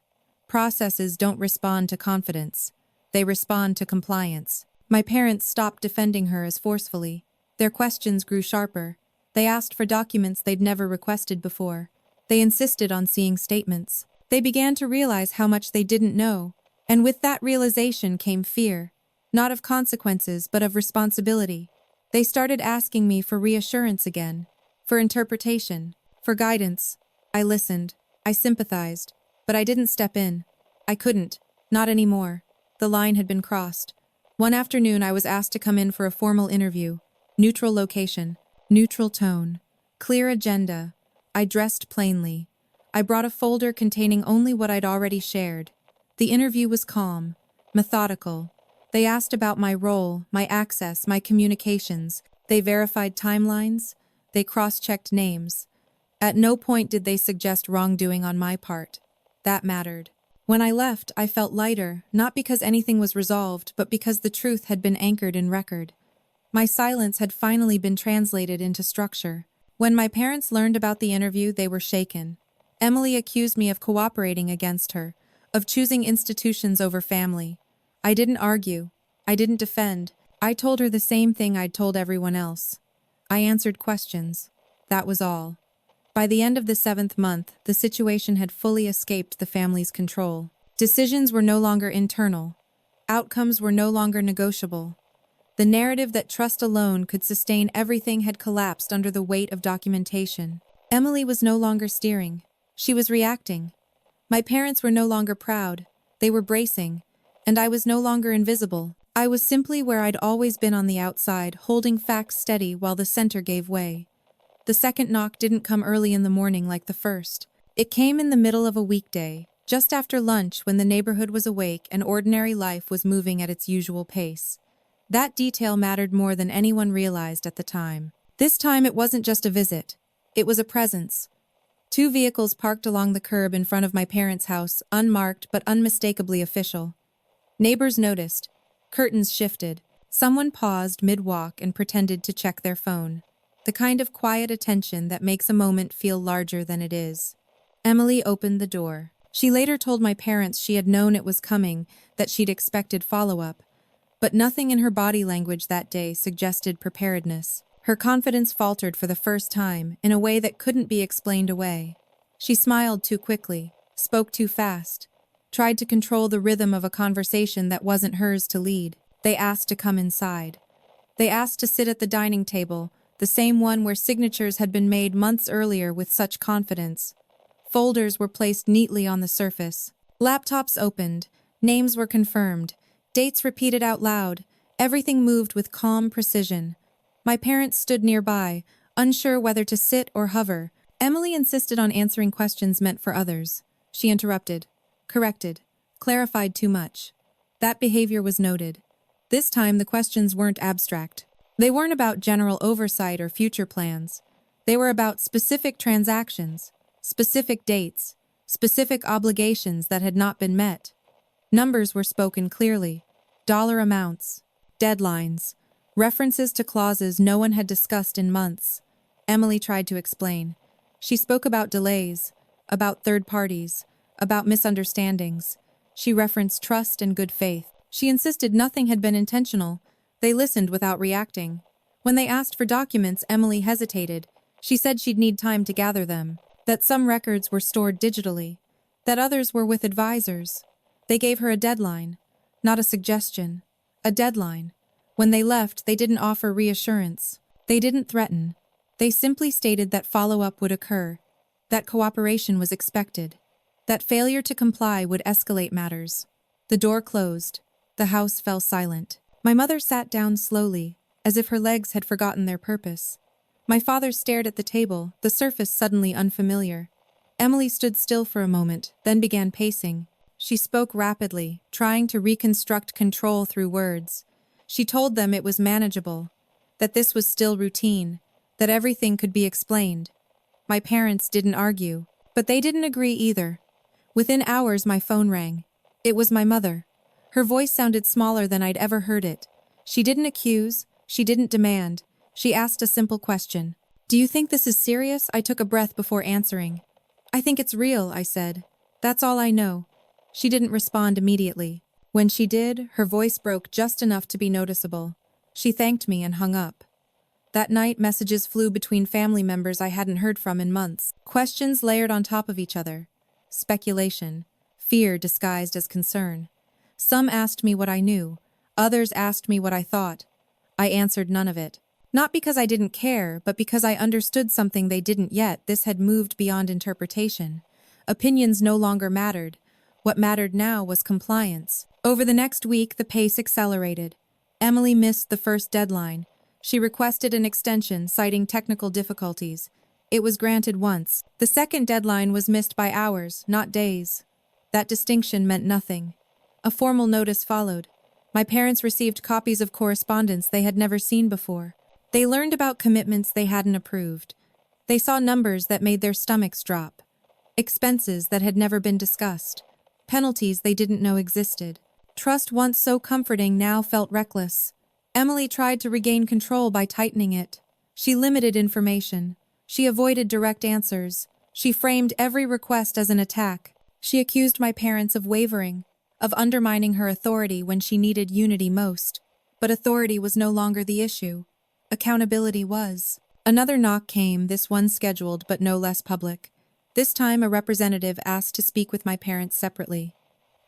Speaker 1: Processes don't respond to confidence. They respond to compliance. My parents stopped defending her as forcefully. Their questions grew sharper. They asked for documents they'd never requested before. They insisted on seeing statements. They began to realize how much they didn't know. And with that realization came fear. Not of consequences, but of responsibility. They started asking me for reassurance again, for interpretation, for guidance. I listened. I sympathized. But I didn't step in. I couldn't. Not anymore. The line had been crossed. One afternoon I was asked to come in for a formal interview. Neutral location. Neutral tone. Clear agenda. I dressed plainly. I brought a folder containing only what I'd already shared. The interview was calm, methodical. They asked about my role, my access, my communications. They verified timelines. They cross-checked names. At no point did they suggest wrongdoing on my part. That mattered. When I left, I felt lighter, not because anything was resolved, but because the truth had been anchored in record. My silence had finally been translated into structure. When my parents learned about the interview, they were shaken. Emily accused me of cooperating against her, of choosing institutions over family. I didn't argue. I didn't defend. I told her the same thing I'd told everyone else. I answered questions. That was all. By the end of the 7th month, the situation had fully escaped the family's control. Decisions were no longer internal. Outcomes were no longer negotiable. The narrative that trust alone could sustain everything had collapsed under the weight of documentation. Emily was no longer steering. She was reacting. My parents were no longer proud. They were bracing. And I was no longer invisible. I was simply where I'd always been on the outside, holding facts steady while the center gave way. The second knock didn't come early in the morning like the first. It came in the middle of a weekday, just after lunch when the neighborhood was awake and ordinary life was moving at its usual pace. That detail mattered more than anyone realized at the time. This time it wasn't just a visit. It was a presence. 2 vehicles parked along the curb in front of my parents' house, unmarked but unmistakably official. Neighbors noticed. Curtains shifted. Someone paused mid-walk and pretended to check their phone. The kind of quiet attention that makes a moment feel larger than it is. Emily opened the door. She later told my parents she had known it was coming, that she'd expected follow-up. But nothing in her body language that day suggested preparedness. Her confidence faltered for the first time, in a way that couldn't be explained away. She smiled too quickly, spoke too fast, tried to control the rhythm of a conversation that wasn't hers to lead. They asked to come inside. They asked to sit at the dining table, the same one where signatures had been made months earlier with such confidence. Folders were placed neatly on the surface. Laptops opened. Names were confirmed. Dates repeated out loud. Everything moved with calm precision. My parents stood nearby, unsure whether to sit or hover. Emily insisted on answering questions meant for others. She interrupted, corrected, clarified too much. That behavior was noted. This time the questions weren't abstract. They weren't about general oversight or future plans. They were about specific transactions, specific dates, specific obligations that had not been met. Numbers were spoken clearly. Dollar amounts, deadlines, references to clauses no one had discussed in months. Emily tried to explain. She spoke about delays, about third parties, about misunderstandings. She referenced trust and good faith. She insisted nothing had been intentional. They listened without reacting. When they asked for documents, Emily hesitated. She said she'd need time to gather them, that some records were stored digitally, that others were with advisors. They gave her a deadline, not a suggestion, a deadline. When they left, they didn't offer reassurance. They didn't threaten. They simply stated that follow-up would occur, that cooperation was expected, that failure to comply would escalate matters. The door closed. The house fell silent. My mother sat down slowly, as if her legs had forgotten their purpose. My father stared at the table, the surface suddenly unfamiliar. Emily stood still for a moment, then began pacing. She spoke rapidly, trying to reconstruct control through words. She told them it was manageable, that this was still routine, that everything could be explained. My parents didn't argue, but they didn't agree either. Within hours, my phone rang. It was my mother. Her voice sounded smaller than I'd ever heard it. She didn't accuse, she didn't demand. She asked a simple question. "Do you think this is serious?" I took a breath before answering. "I think it's real," I said. "That's all I know." She didn't respond immediately. When she did, her voice broke just enough to be noticeable. She thanked me and hung up. That night, messages flew between family members I hadn't heard from in months. Questions layered on top of each other. Speculation. Fear disguised as concern. Some asked me what I knew. Others asked me what I thought. I answered none of it. Not because I didn't care, but because I understood something they didn't yet. This had moved beyond interpretation. Opinions no longer mattered. What mattered now was compliance. Over the next week, the pace accelerated. Emily missed the first deadline. She requested an extension, citing technical difficulties. It was granted once. The second deadline was missed by hours, not days. That distinction meant nothing. A formal notice followed. My parents received copies of correspondence they had never seen before. They learned about commitments they hadn't approved. They saw numbers that made their stomachs drop. Expenses that had never been discussed. Penalties they didn't know existed. Trust once so comforting now felt reckless. Emily tried to regain control by tightening it. She limited information. She avoided direct answers. She framed every request as an attack. She accused my parents of wavering, of undermining her authority when she needed unity most. But authority was no longer the issue. Accountability was. Another knock came, this one scheduled but no less public. This time a representative asked to speak with my parents separately.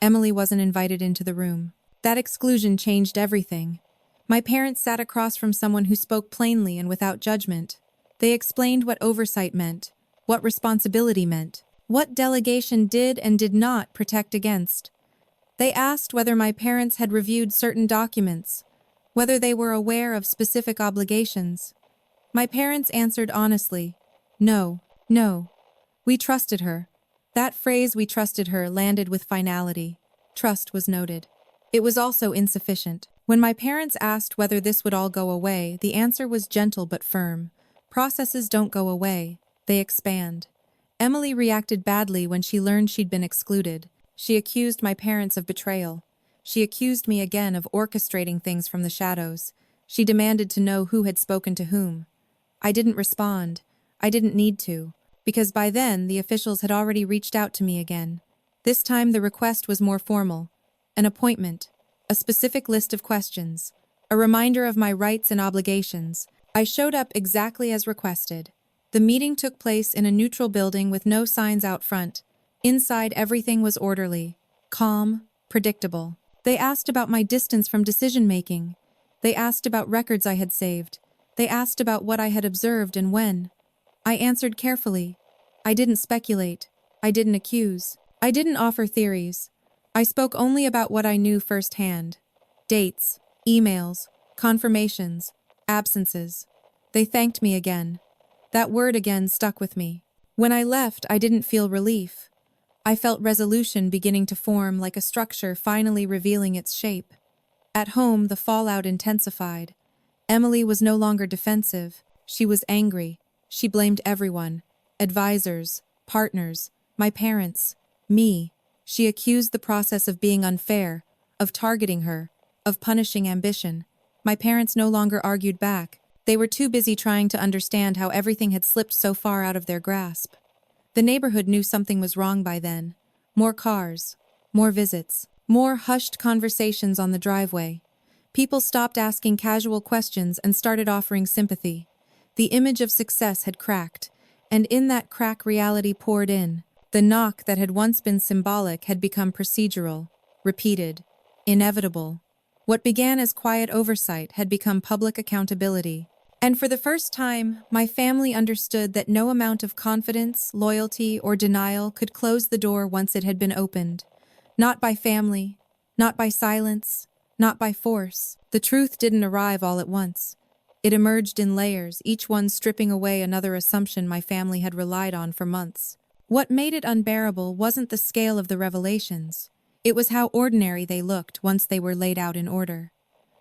Speaker 1: Emily wasn't invited into the room. That exclusion changed everything. My parents sat across from someone who spoke plainly and without judgment. They explained what oversight meant, what responsibility meant, what delegation did and did not protect against. They asked whether my parents had reviewed certain documents, whether they were aware of specific obligations. My parents answered honestly, no. We trusted her. That phrase, "we trusted her," landed with finality. Trust was noted. It was also insufficient. When my parents asked whether this would all go away, the answer was gentle but firm. Processes don't go away, they expand. Emily reacted badly when she learned she'd been excluded. She accused my parents of betrayal. She accused me again of orchestrating things from the shadows. She demanded to know who had spoken to whom. I didn't respond. I didn't need to, because by then the officials had already reached out to me again. This time the request was more formal. An appointment. A specific list of questions. A reminder of my rights and obligations. I showed up exactly as requested. The meeting took place in a neutral building with no signs out front. Inside, everything was orderly, calm, predictable. They asked about my distance from decision-making. They asked about records I had saved. They asked about what I had observed and when. I answered carefully. I didn't speculate. I didn't accuse. I didn't offer theories. I spoke only about what I knew firsthand. Dates, emails, confirmations, absences. They thanked me again. That word again stuck with me. When I left, I didn't feel relief. I felt resolution beginning to form, like a structure finally revealing its shape. At home, the fallout intensified. Emily was no longer defensive. She was angry. She blamed everyone. Advisors, partners, my parents, me. She accused the process of being unfair, of targeting her, of punishing ambition. My parents no longer argued back. They were too busy trying to understand how everything had slipped so far out of their grasp. The neighborhood knew something was wrong by then. More cars, more visits, more hushed conversations on the driveway. People stopped asking casual questions and started offering sympathy. The image of success had cracked, and in that crack reality poured in. The knock that had once been symbolic had become procedural, repeated, inevitable. What began as quiet oversight had become public accountability. And for the first time, my family understood that no amount of confidence, loyalty, or denial could close the door once it had been opened. Not by family, not by silence, not by force. The truth didn't arrive all at once. It emerged in layers, each one stripping away another assumption my family had relied on for months. What made it unbearable wasn't the scale of the revelations. It was how ordinary they looked once they were laid out in order.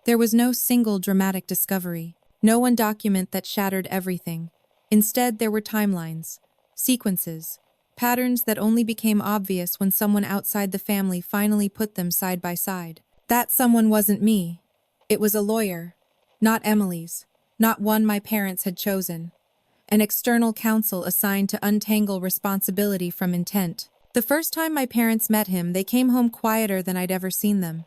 Speaker 1: There was no single dramatic discovery, no one document that shattered everything. Instead, there were timelines, sequences, patterns that only became obvious when someone outside the family finally put them side by side. That someone wasn't me. It was a lawyer, not Emily's, not one my parents had chosen. An external counsel assigned to untangle responsibility from intent. The first time my parents met him, they came home quieter than I'd ever seen them.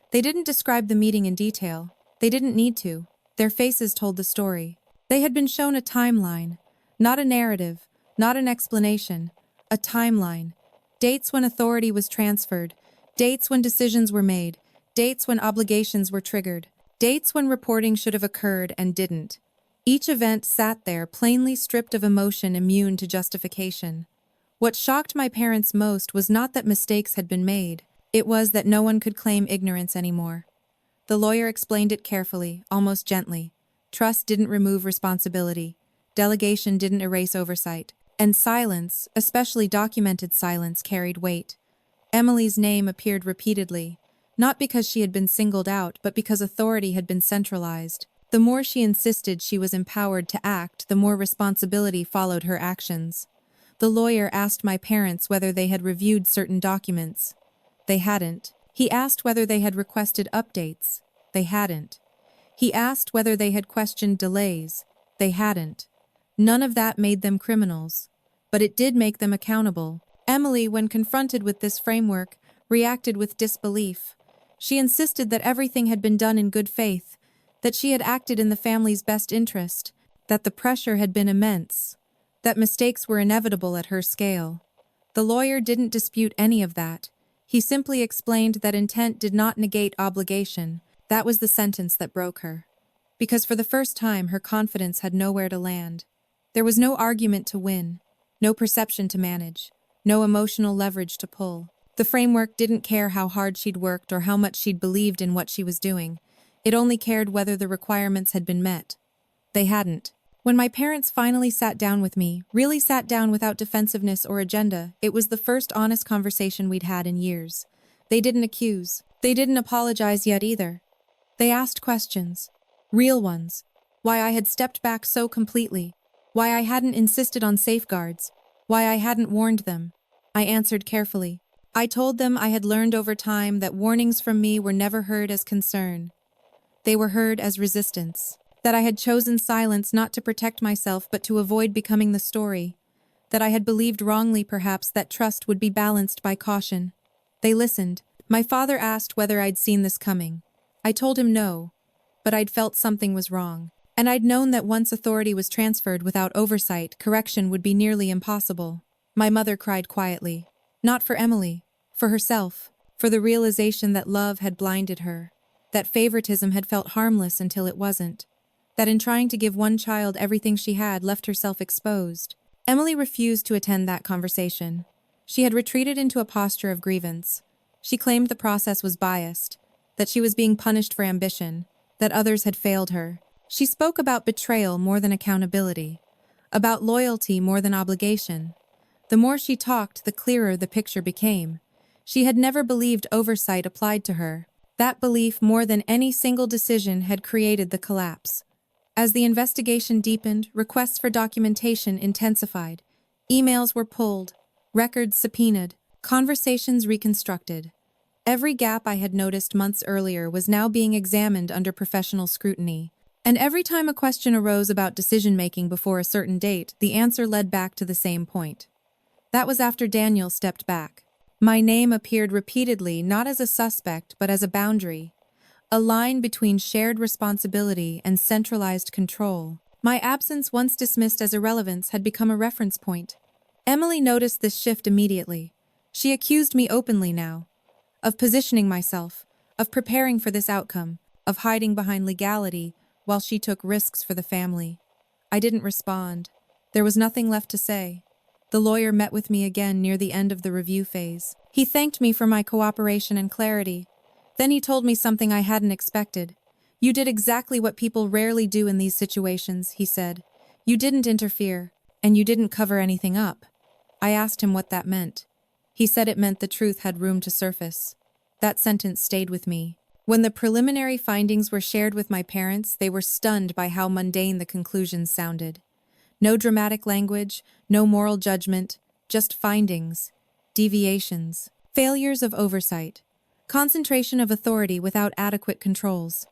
Speaker 1: They didn't describe the meeting in detail. They didn't need to. Their faces told the story. They had been shown a timeline, not a narrative, not an explanation, a timeline. Dates when authority was transferred, dates when decisions were made, dates when obligations were triggered, dates when reporting should have occurred and didn't. Each event sat there, plainly stripped of emotion, immune to justification. What shocked my parents most was not that mistakes had been made, it was that no one could claim ignorance anymore. The lawyer explained it carefully, almost gently. Trust didn't remove responsibility. Delegation didn't erase oversight. And silence, especially documented silence, carried weight. Emily's name appeared repeatedly, not because she had been singled out, but because authority had been centralized. The more she insisted she was empowered to act, the more responsibility followed her actions. The lawyer asked my parents whether they had reviewed certain documents. They hadn't. He asked whether they had requested updates. They hadn't. He asked whether they had questioned delays. They hadn't. None of that made them criminals. But it did make them accountable. Emily, when confronted with this framework, reacted with disbelief. She insisted that everything had been done in good faith, that she had acted in the family's best interest, that the pressure had been immense, that mistakes were inevitable at her scale. The lawyer didn't dispute any of that. He simply explained that intent did not negate obligation. That was the sentence that broke her. Because for the first time, her confidence had nowhere to land. There was no argument to win, no perception to manage, no emotional leverage to pull. The framework didn't care how hard she'd worked or how much she'd believed in what she was doing. It only cared whether the requirements had been met. They hadn't. When my parents finally sat down with me, really sat down without defensiveness or agenda, it was the first honest conversation we'd had in years. They didn't accuse. They didn't apologize yet either. They asked questions. Real ones. Why I had stepped back so completely. Why I hadn't insisted on safeguards. Why I hadn't warned them. I answered carefully. I told them I had learned over time that warnings from me were never heard as concern. They were heard as resistance. That I had chosen silence not to protect myself but to avoid becoming the story. That I had believed wrongly perhaps that trust would be balanced by caution. They listened. My father asked whether I'd seen this coming. I told him no, but I'd felt something was wrong. And I'd known that once authority was transferred without oversight, correction would be nearly impossible. My mother cried quietly. Not for Emily, for herself, for the realization that love had blinded her, that favoritism had felt harmless until it wasn't, that in trying to give one child everything she had left herself exposed. Emily refused to attend that conversation. She had retreated into a posture of grievance. She claimed the process was biased, that she was being punished for ambition, that others had failed her. She spoke about betrayal more than accountability, about loyalty more than obligation. The more she talked, the clearer the picture became. She had never believed oversight applied to her. That belief, more than any single decision, had created the collapse. As the investigation deepened, requests for documentation intensified. Emails were pulled, records subpoenaed, conversations reconstructed. Every gap I had noticed months earlier was now being examined under professional scrutiny. And every time a question arose about decision-making before a certain date, the answer led back to the same point. That was after Daniel stepped back. My name appeared repeatedly, not as a suspect, but as a boundary. A line between shared responsibility and centralized control. My absence, once dismissed as irrelevance, had become a reference point. Emily noticed this shift immediately. She accused me openly now. Of positioning myself, of preparing for this outcome, of hiding behind legality, while she took risks for the family. I didn't respond. There was nothing left to say. The lawyer met with me again near the end of the review phase. He thanked me for my cooperation and clarity. Then he told me something I hadn't expected. You did exactly what people rarely do in these situations, he said. You didn't interfere, and you didn't cover anything up. I asked him what that meant. He said it meant the truth had room to surface. That sentence stayed with me. When the preliminary findings were shared with my parents, they were stunned by how mundane the conclusions sounded. No dramatic language, no moral judgment, just findings, deviations, failures of oversight, concentration of authority without adequate controls.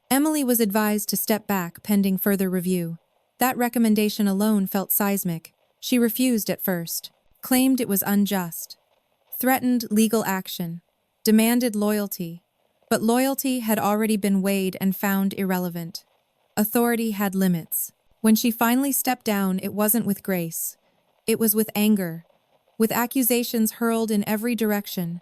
Speaker 1: Emily was advised to step back pending further review. That recommendation alone felt seismic. She refused at first, claimed it was unjust. threatened legal action, demanded loyalty, but loyalty had already been weighed and found irrelevant. Authority had limits. When she finally stepped down, it wasn't with grace. It was with anger, with accusations hurled in every direction.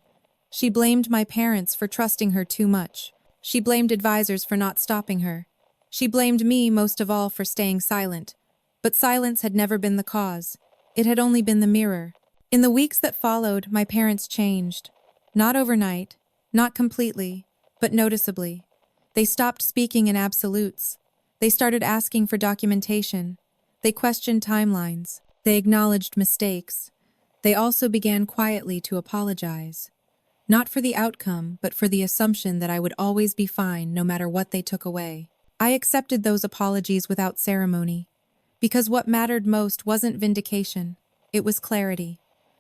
Speaker 1: She blamed my parents for trusting her too much. She blamed advisors for not stopping her. She blamed me most of all for staying silent. But silence had never been the cause. It had only been the mirror. In the weeks that followed, my parents changed. Not overnight, not completely, but noticeably. They stopped speaking in absolutes. They started asking for documentation. They questioned timelines. They acknowledged mistakes. They also began quietly to apologize. Not for the outcome, but for the assumption that I would always be fine no matter what they took away. I accepted those apologies without ceremony. Because what mattered most wasn't vindication. It was clarity.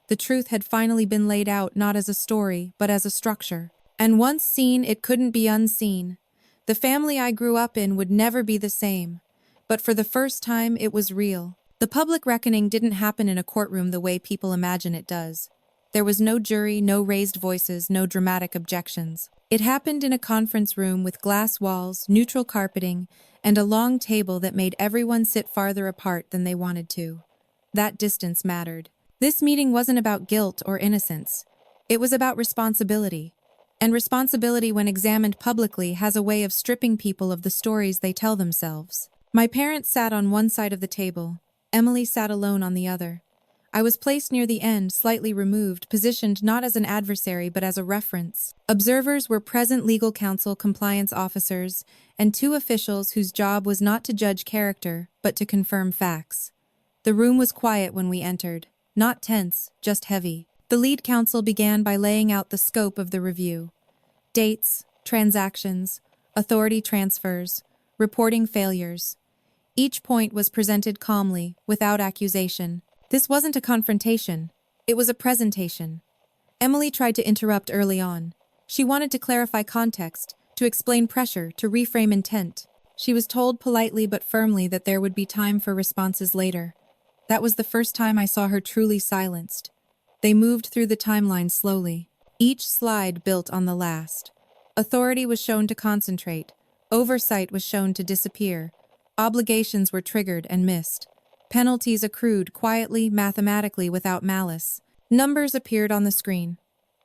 Speaker 1: The truth had finally been laid out not as a story, but as a structure. And once seen, it couldn't be unseen. The family I grew up in would never be the same. But for the first time, it was real. The public reckoning didn't happen in a courtroom the way people imagine it does. There was no jury, no raised voices, no dramatic objections. It happened in a conference room with glass walls, neutral carpeting, and a long table that made everyone sit farther apart than they wanted to. That distance mattered. This meeting wasn't about guilt or innocence. It was about responsibility. And responsibility, when examined publicly, has a way of stripping people of the stories they tell themselves. My parents sat on one side of the table. Emily sat alone on the other. I was placed near the end, slightly removed, positioned not as an adversary but as a reference. Observers were present: legal counsel, compliance officers, and two officials whose job was not to judge character, but to confirm facts. The room was quiet when we entered. Not tense, just heavy. The lead counsel began by laying out the scope of the review. Dates, transactions, authority transfers, reporting failures. Each point was presented calmly, without accusation. This wasn't a confrontation. It was a presentation. Emily tried to interrupt early on. She wanted to clarify context, to explain pressure, to reframe intent. She was told politely but firmly that there would be time for responses later. That was the first time I saw her truly silenced. They moved through the timeline slowly. Each slide built on the last. Authority was shown to concentrate. Oversight was shown to disappear. Obligations were triggered and missed. Penalties accrued quietly, mathematically, without malice. Numbers appeared on the screen.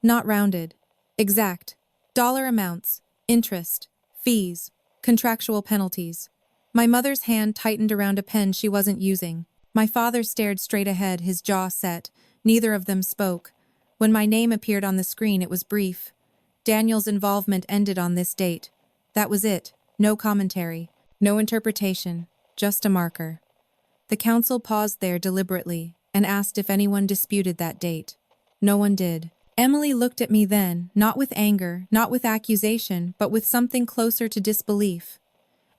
Speaker 1: Not rounded. Exact. Dollar amounts. Interest. Fees. Contractual penalties. My mother's hand tightened around a pen she wasn't using. My father stared straight ahead, his jaw set. Neither of them spoke. When my name appeared on the screen, it was brief. Daniel's involvement ended on this date. That was it. No commentary. No interpretation. Just a marker. The counsel paused there deliberately and asked if anyone disputed that date. No one did. Emily looked at me then, not with anger, not with accusation, but with something closer to disbelief.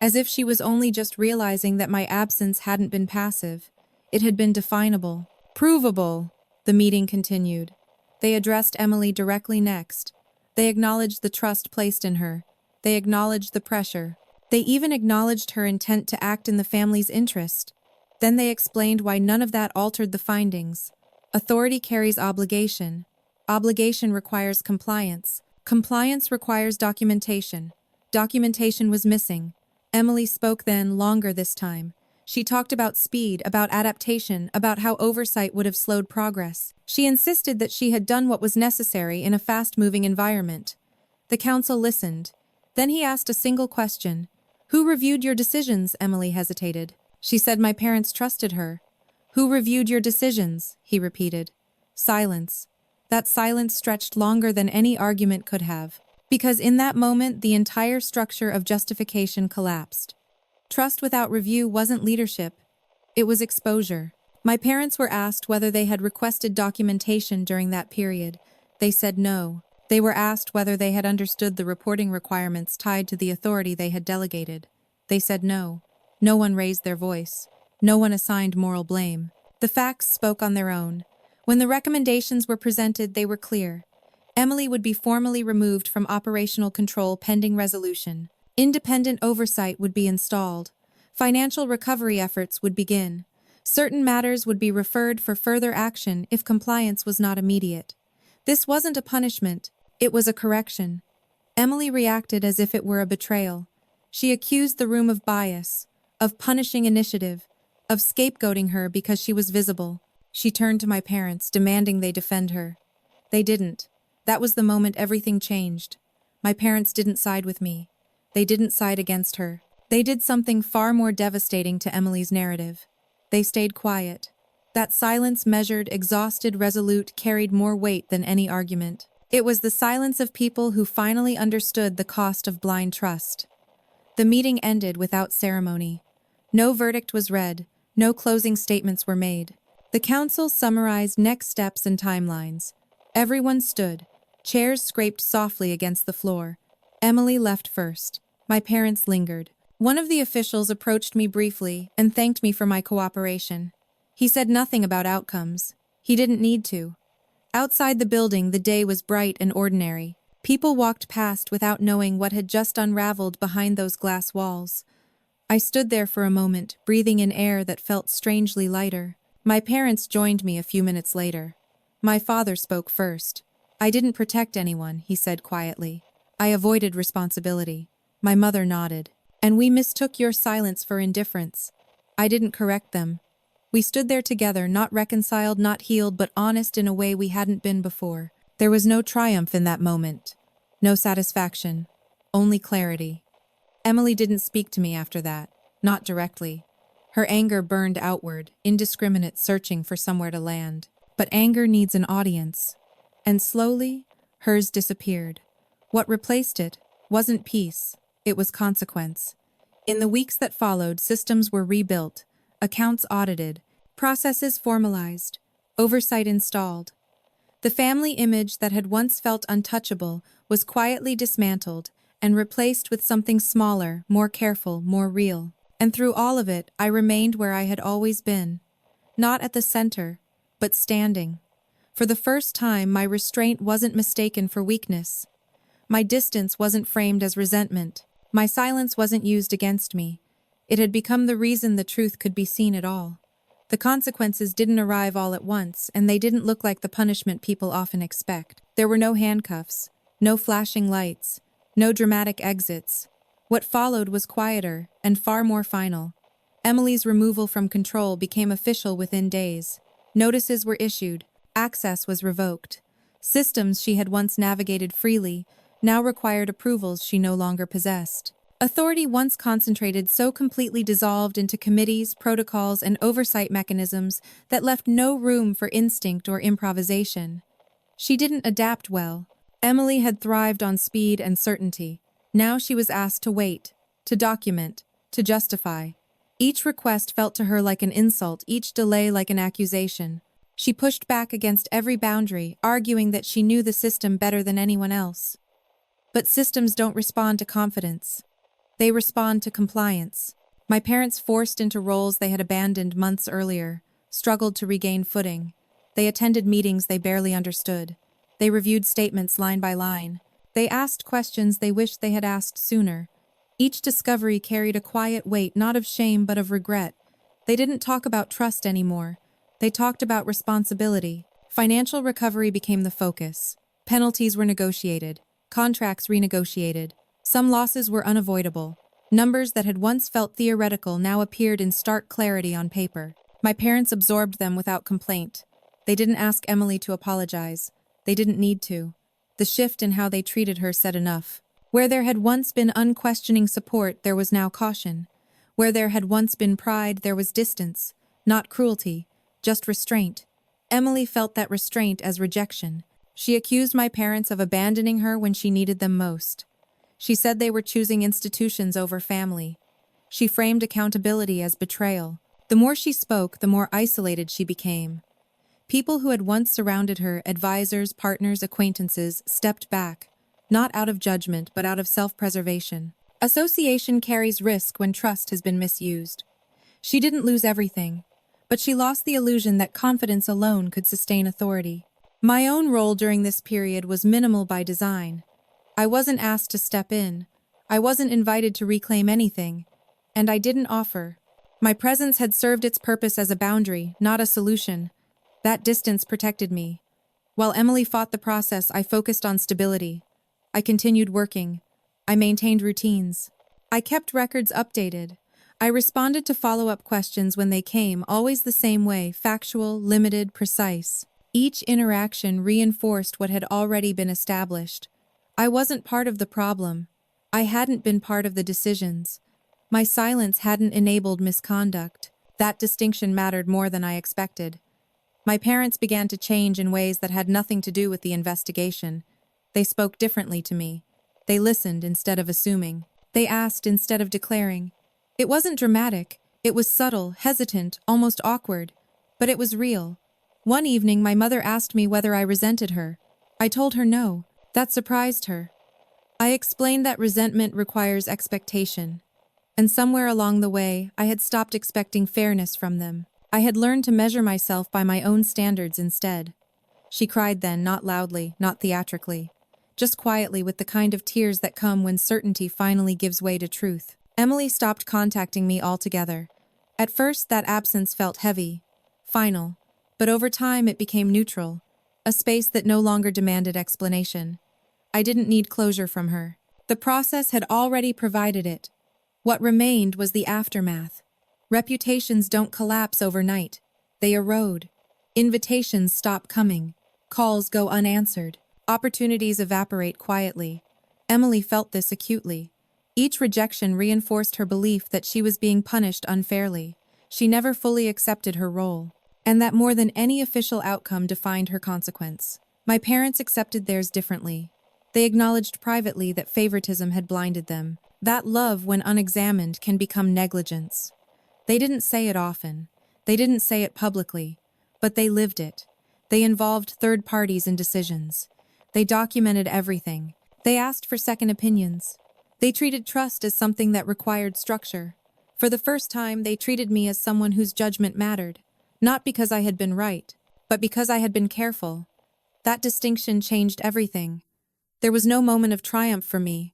Speaker 1: As if she was only just realizing that my absence hadn't been passive. It had been definable. Provable. The meeting continued. They addressed Emily directly next. They acknowledged the trust placed in her. They acknowledged the pressure. They even acknowledged her intent to act in the family's interest. Then they explained why none of that altered the findings. Authority carries obligation. Obligation requires compliance. Compliance requires documentation. Documentation was missing. Emily spoke then, longer this time. She talked about speed, about adaptation, about how oversight would have slowed progress. She insisted that she had done what was necessary in a fast-moving environment. The counsel listened. Then he asked a single question. "Who reviewed your decisions?" Emily hesitated. She said my parents trusted her. "Who reviewed your decisions?" he repeated. Silence. That silence stretched longer than any argument could have. Because in that moment, the entire structure of justification collapsed. Trust without review wasn't leadership. It was exposure. My parents were asked whether they had requested documentation during that period. They said no. They were asked whether they had understood the reporting requirements tied to the authority they had delegated. They said no. No one raised their voice. No one assigned moral blame. The facts spoke on their own. When the recommendations were presented, they were clear. Emily would be formally removed from operational control pending resolution. Independent oversight would be installed. Financial recovery efforts would begin. Certain matters would be referred for further action if compliance was not immediate. This wasn't a punishment, it was a correction. Emily reacted as if it were a betrayal. She accused the room of bias, of punishing initiative, of scapegoating her because she was visible. She turned to my parents, demanding they defend her. They didn't. That was the moment everything changed. My parents didn't side with me. They didn't side against her. They did something far more devastating to Emily's narrative. They stayed quiet. That silence, measured, exhausted, resolute, carried more weight than any argument. It was the silence of people who finally understood the cost of blind trust. The meeting ended without ceremony. No verdict was read, no closing statements were made. The council summarized next steps and timelines. Everyone stood. Chairs scraped softly against the floor. Emily left first. My parents lingered. One of the officials approached me briefly and thanked me for my cooperation. He said nothing about outcomes. He didn't need to. Outside the building, the day was bright and ordinary. People walked past without knowing what had just unraveled behind those glass walls. I stood there for a moment, breathing in air that felt strangely lighter. My parents joined me a few minutes later. My father spoke first. "I didn't protect anyone," he said quietly. "I avoided responsibility." My mother nodded. "And we mistook your silence for indifference." I didn't correct them. We stood there together, not reconciled, not healed, but honest in a way we hadn't been before. There was no triumph in that moment. No satisfaction. Only clarity. Emily didn't speak to me after that. Not directly. Her anger burned outward, indiscriminate, searching for somewhere to land. But anger needs an audience. And slowly, hers disappeared. What replaced it wasn't peace, it was consequence. In the weeks that followed, systems were rebuilt, accounts audited, processes formalized, oversight installed. The family image that had once felt untouchable was quietly dismantled and replaced with something smaller, more careful, more real. And through all of it, I remained where I had always been. Not at the center, but standing. For the first time, my restraint wasn't mistaken for weakness. My distance wasn't framed as resentment. My silence wasn't used against me. It had become the reason the truth could be seen at all. The consequences didn't arrive all at once, and they didn't look like the punishment people often expect. There were no handcuffs, no flashing lights, no dramatic exits. What followed was quieter and far more final. Emily's removal from control became official within days. Notices were issued, access was revoked. Systems she had once navigated freely now required approvals she no longer possessed. Authority once concentrated so completely dissolved into committees, protocols, and oversight mechanisms that left no room for instinct or improvisation. She didn't adapt well. Emily had thrived on speed and certainty. Now she was asked to wait, to document, to justify. Each request felt to her like an insult, each delay like an accusation. She pushed back against every boundary, arguing that she knew the system better than anyone else. But systems don't respond to confidence. They respond to compliance. My parents, forced into roles they had abandoned months earlier, struggled to regain footing. They attended meetings they barely understood. They reviewed statements line by line. They asked questions they wished they had asked sooner. Each discovery carried a quiet weight, not of shame but of regret. They didn't talk about trust anymore. They talked about responsibility. Financial recovery became the focus. Penalties were negotiated. Contracts renegotiated. Some losses were unavoidable. Numbers that had once felt theoretical now appeared in stark clarity on paper. My parents absorbed them without complaint. They didn't ask Emily to apologize. They didn't need to. The shift in how they treated her said enough. Where there had once been unquestioning support, there was now caution. Where there had once been pride, there was distance. Not cruelty, just restraint. Emily felt that restraint as rejection. She accused my parents of abandoning her when she needed them most. She said they were choosing institutions over family. She framed accountability as betrayal. The more she spoke, the more isolated she became. People who had once surrounded her, advisors, partners, acquaintances, stepped back, not out of judgment, but out of self-preservation. Association carries risk when trust has been misused. She didn't lose everything, but she lost the illusion that confidence alone could sustain authority. My own role during this period was minimal by design. I wasn't asked to step in. I wasn't invited to reclaim anything, and I didn't offer. My presence had served its purpose as a boundary, not a solution. That distance protected me. While Emily fought the process, I focused on stability. I continued working. I maintained routines. I kept records updated. I responded to follow-up questions when they came, always the same way, factual, limited, precise. Each interaction reinforced what had already been established. I wasn't part of the problem. I hadn't been part of the decisions. My silence hadn't enabled misconduct. That distinction mattered more than I expected. My parents began to change in ways that had nothing to do with the investigation. They spoke differently to me. They listened instead of assuming. They asked instead of declaring. It wasn't dramatic. It was subtle, hesitant, almost awkward. But it was real. One evening, my mother asked me whether I resented her. I told her no. That surprised her. I explained that resentment requires expectation. And somewhere along the way, I had stopped expecting fairness from them. I had learned to measure myself by my own standards instead. She cried then, not loudly, not theatrically. Just quietly, with the kind of tears that come when certainty finally gives way to truth. Emily stopped contacting me altogether. At first, that absence felt heavy, final. But over time, it became neutral, a space that no longer demanded explanation. I didn't need closure from her. The process had already provided it. What remained was the aftermath. Reputations don't collapse overnight. They erode. Invitations stop coming. Calls go unanswered. Opportunities evaporate quietly. Emily felt this acutely. Each rejection reinforced her belief that she was being punished unfairly. She never fully accepted her role, and that more than any official outcome defined her consequence. My parents accepted theirs differently. They acknowledged privately that favoritism had blinded them. That love, when unexamined, can become negligence. They didn't say it often. They didn't say it publicly. But they lived it. They involved third parties in decisions. They documented everything. They asked for second opinions. They treated trust as something that required structure. For the first time, they treated me as someone whose judgment mattered. Not because I had been right, but because I had been careful. That distinction changed everything. There was no moment of triumph for me.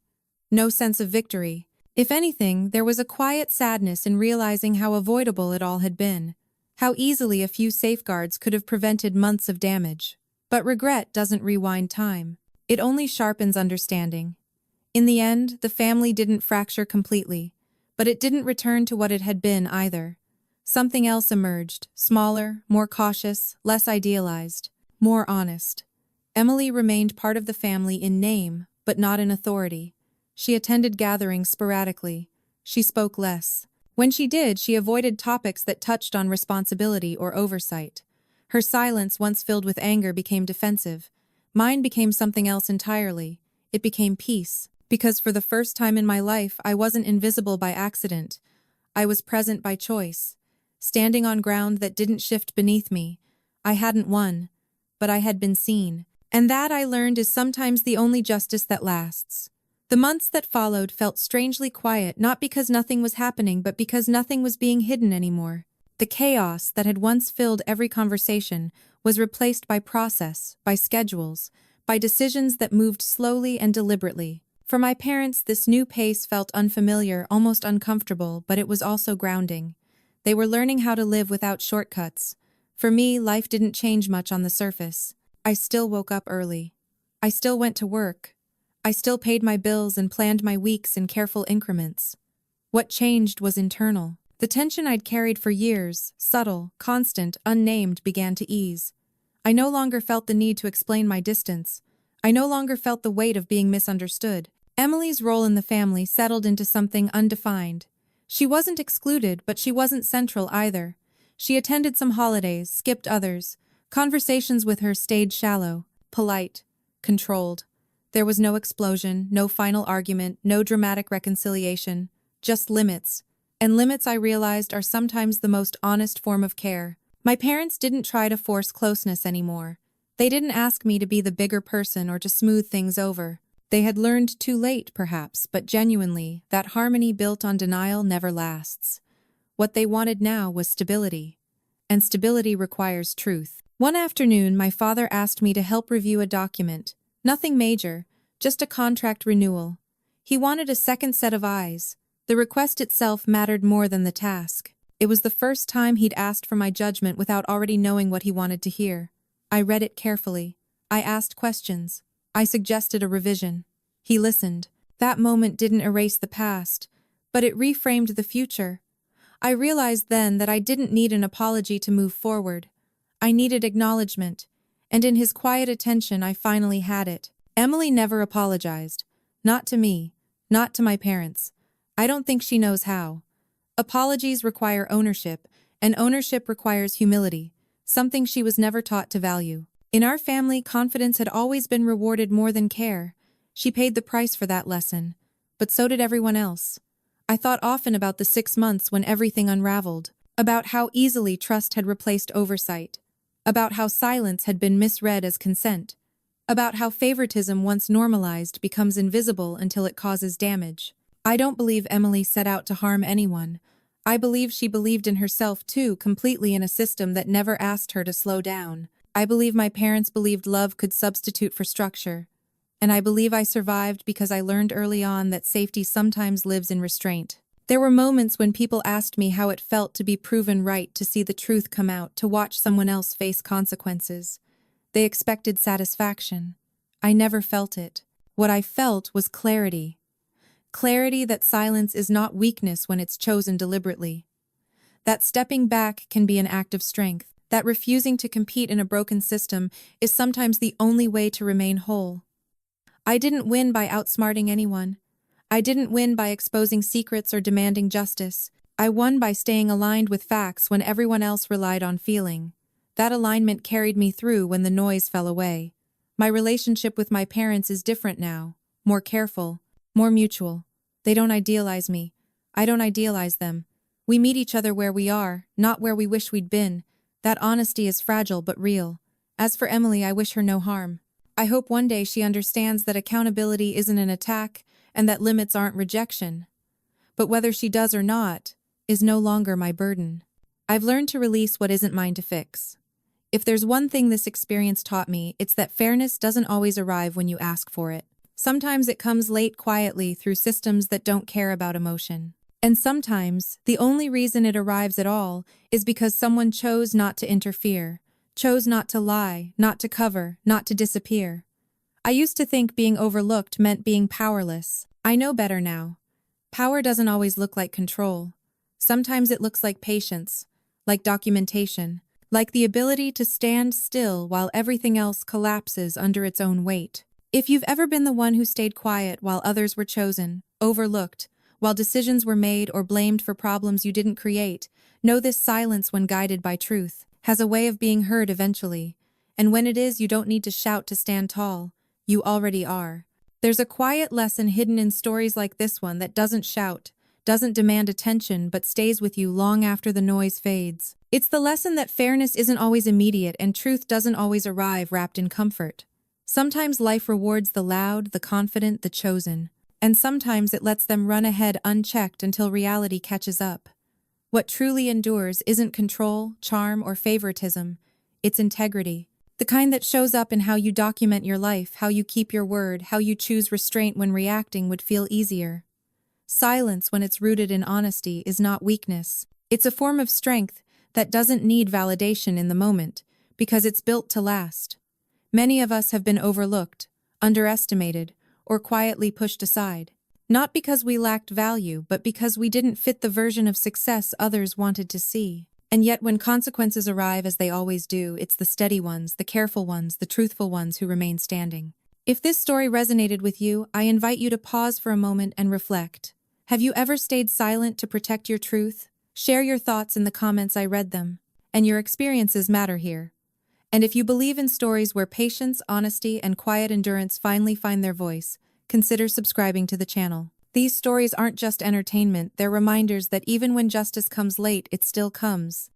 Speaker 1: No sense of victory. If anything, there was a quiet sadness in realizing how avoidable it all had been. How easily a few safeguards could have prevented months of damage. But regret doesn't rewind time. It only sharpens understanding. In the end, the family didn't fracture completely, but it didn't return to what it had been either. Something else emerged, smaller, more cautious, less idealized, more honest. Emily remained part of the family in name, but not in authority. She attended gatherings sporadically. She spoke less. When she did, she avoided topics that touched on responsibility or oversight. Her silence, once filled with anger, became defensive. Mine became something else entirely. It became peace. Because for the first time in my life, I wasn't invisible by accident. I was present by choice, standing on ground that didn't shift beneath me. I hadn't won, but I had been seen. And that, I learned, is sometimes the only justice that lasts. The months that followed felt strangely quiet, not because nothing was happening, but because nothing was being hidden anymore. The chaos that had once filled every conversation was replaced by process, by schedules, by decisions that moved slowly and deliberately. For my parents, this new pace felt unfamiliar, almost uncomfortable, but it was also grounding. They were learning how to live without shortcuts. For me, life didn't change much on the surface. I still woke up early. I still went to work. I still paid my bills and planned my weeks in careful increments. What changed was internal. The tension I'd carried for years, subtle, constant, unnamed, began to ease. I no longer felt the need to explain my distance. I no longer felt the weight of being misunderstood. Emily's role in the family settled into something undefined. She wasn't excluded, but she wasn't central either. She attended some holidays, skipped others. Conversations with her stayed shallow, polite, controlled. There was no explosion, no final argument, no dramatic reconciliation, just limits. And limits, I realized, are sometimes the most honest form of care. My parents didn't try to force closeness anymore. They didn't ask me to be the bigger person or to smooth things over. They had learned too late, perhaps, but genuinely, that harmony built on denial never lasts. What they wanted now was stability. And stability requires truth. One afternoon, my father asked me to help review a document. Nothing major, just a contract renewal. He wanted a second set of eyes. The request itself mattered more than the task. It was the first time he'd asked for my judgment without already knowing what he wanted to hear. I read it carefully. I asked questions. I suggested a revision. He listened. That moment didn't erase the past, but it reframed the future. I realized then that I didn't need an apology to move forward. I needed acknowledgement, and in his quiet attention I finally had it. Emily never apologized. Not to me, not to my parents. I don't think she knows how. Apologies require ownership, and ownership requires humility, something she was never taught to value. In our family, confidence had always been rewarded more than care. She paid the price for that lesson, but so did everyone else. I thought often about the 6 months when everything unraveled, about how easily trust had replaced oversight, about how silence had been misread as consent, about how favoritism once normalized becomes invisible until it causes damage. I don't believe Emily set out to harm anyone. I believe she believed in herself too, completely in a system that never asked her to slow down. I believe my parents believed love could substitute for structure. And I believe I survived because I learned early on that safety sometimes lives in restraint. There were moments when people asked me how it felt to be proven right, to see the truth come out, to watch someone else face consequences. They expected satisfaction. I never felt it. What I felt was clarity. Clarity that silence is not weakness when it's chosen deliberately. That stepping back can be an act of strength. That refusing to compete in a broken system is sometimes the only way to remain whole. I didn't win by outsmarting anyone. I didn't win by exposing secrets or demanding justice. I won by staying aligned with facts when everyone else relied on feeling. That alignment carried me through when the noise fell away. My relationship with my parents is different now, more careful, more mutual. They don't idealize me. I don't idealize them. We meet each other where we are, not where we wish we'd been. That honesty is fragile but real. As for Emily, I wish her no harm. I hope one day she understands that accountability isn't an attack and that limits aren't rejection. But whether she does or not is no longer my burden. I've learned to release what isn't mine to fix. If there's one thing this experience taught me, it's that fairness doesn't always arrive when you ask for it. Sometimes it comes late, quietly, through systems that don't care about emotion. And sometimes the only reason it arrives at all is because someone chose not to interfere, chose not to lie, not to cover, not to disappear. I used to think being overlooked meant being powerless. I know better now. Power doesn't always look like control. Sometimes it looks like patience, like documentation, like the ability to stand still while everything else collapses under its own weight. If you've ever been the one who stayed quiet while others were chosen, overlooked, while decisions were made or blamed for problems you didn't create, know this: silence, when guided by truth, has a way of being heard eventually. And when it is, you don't need to shout to stand tall. You already are. There's a quiet lesson hidden in stories like this one that doesn't shout, doesn't demand attention, but stays with you long after the noise fades. It's the lesson that fairness isn't always immediate and truth doesn't always arrive wrapped in comfort. Sometimes life rewards the loud, the confident, the chosen. And sometimes it lets them run ahead unchecked until reality catches up. What truly endures isn't control, charm, or favoritism. It's integrity. The kind that shows up in how you document your life, how you keep your word, how you choose restraint when reacting would feel easier. Silence, when it's rooted in honesty, is not weakness. It's a form of strength that doesn't need validation in the moment, because it's built to last. Many of us have been overlooked, underestimated, or quietly pushed aside. Not because we lacked value, but because we didn't fit the version of success others wanted to see. And yet when consequences arrive, as they always do, it's the steady ones, the careful ones, the truthful ones who remain standing. If this story resonated with you, I invite you to pause for a moment and reflect. Have you ever stayed silent to protect your truth? Share your thoughts in the comments. I read them. And your experiences matter here. And if you believe in stories where patience, honesty, and quiet endurance finally find their voice, consider subscribing to the channel. These stories aren't just entertainment, they're reminders that even when justice comes late, it still comes.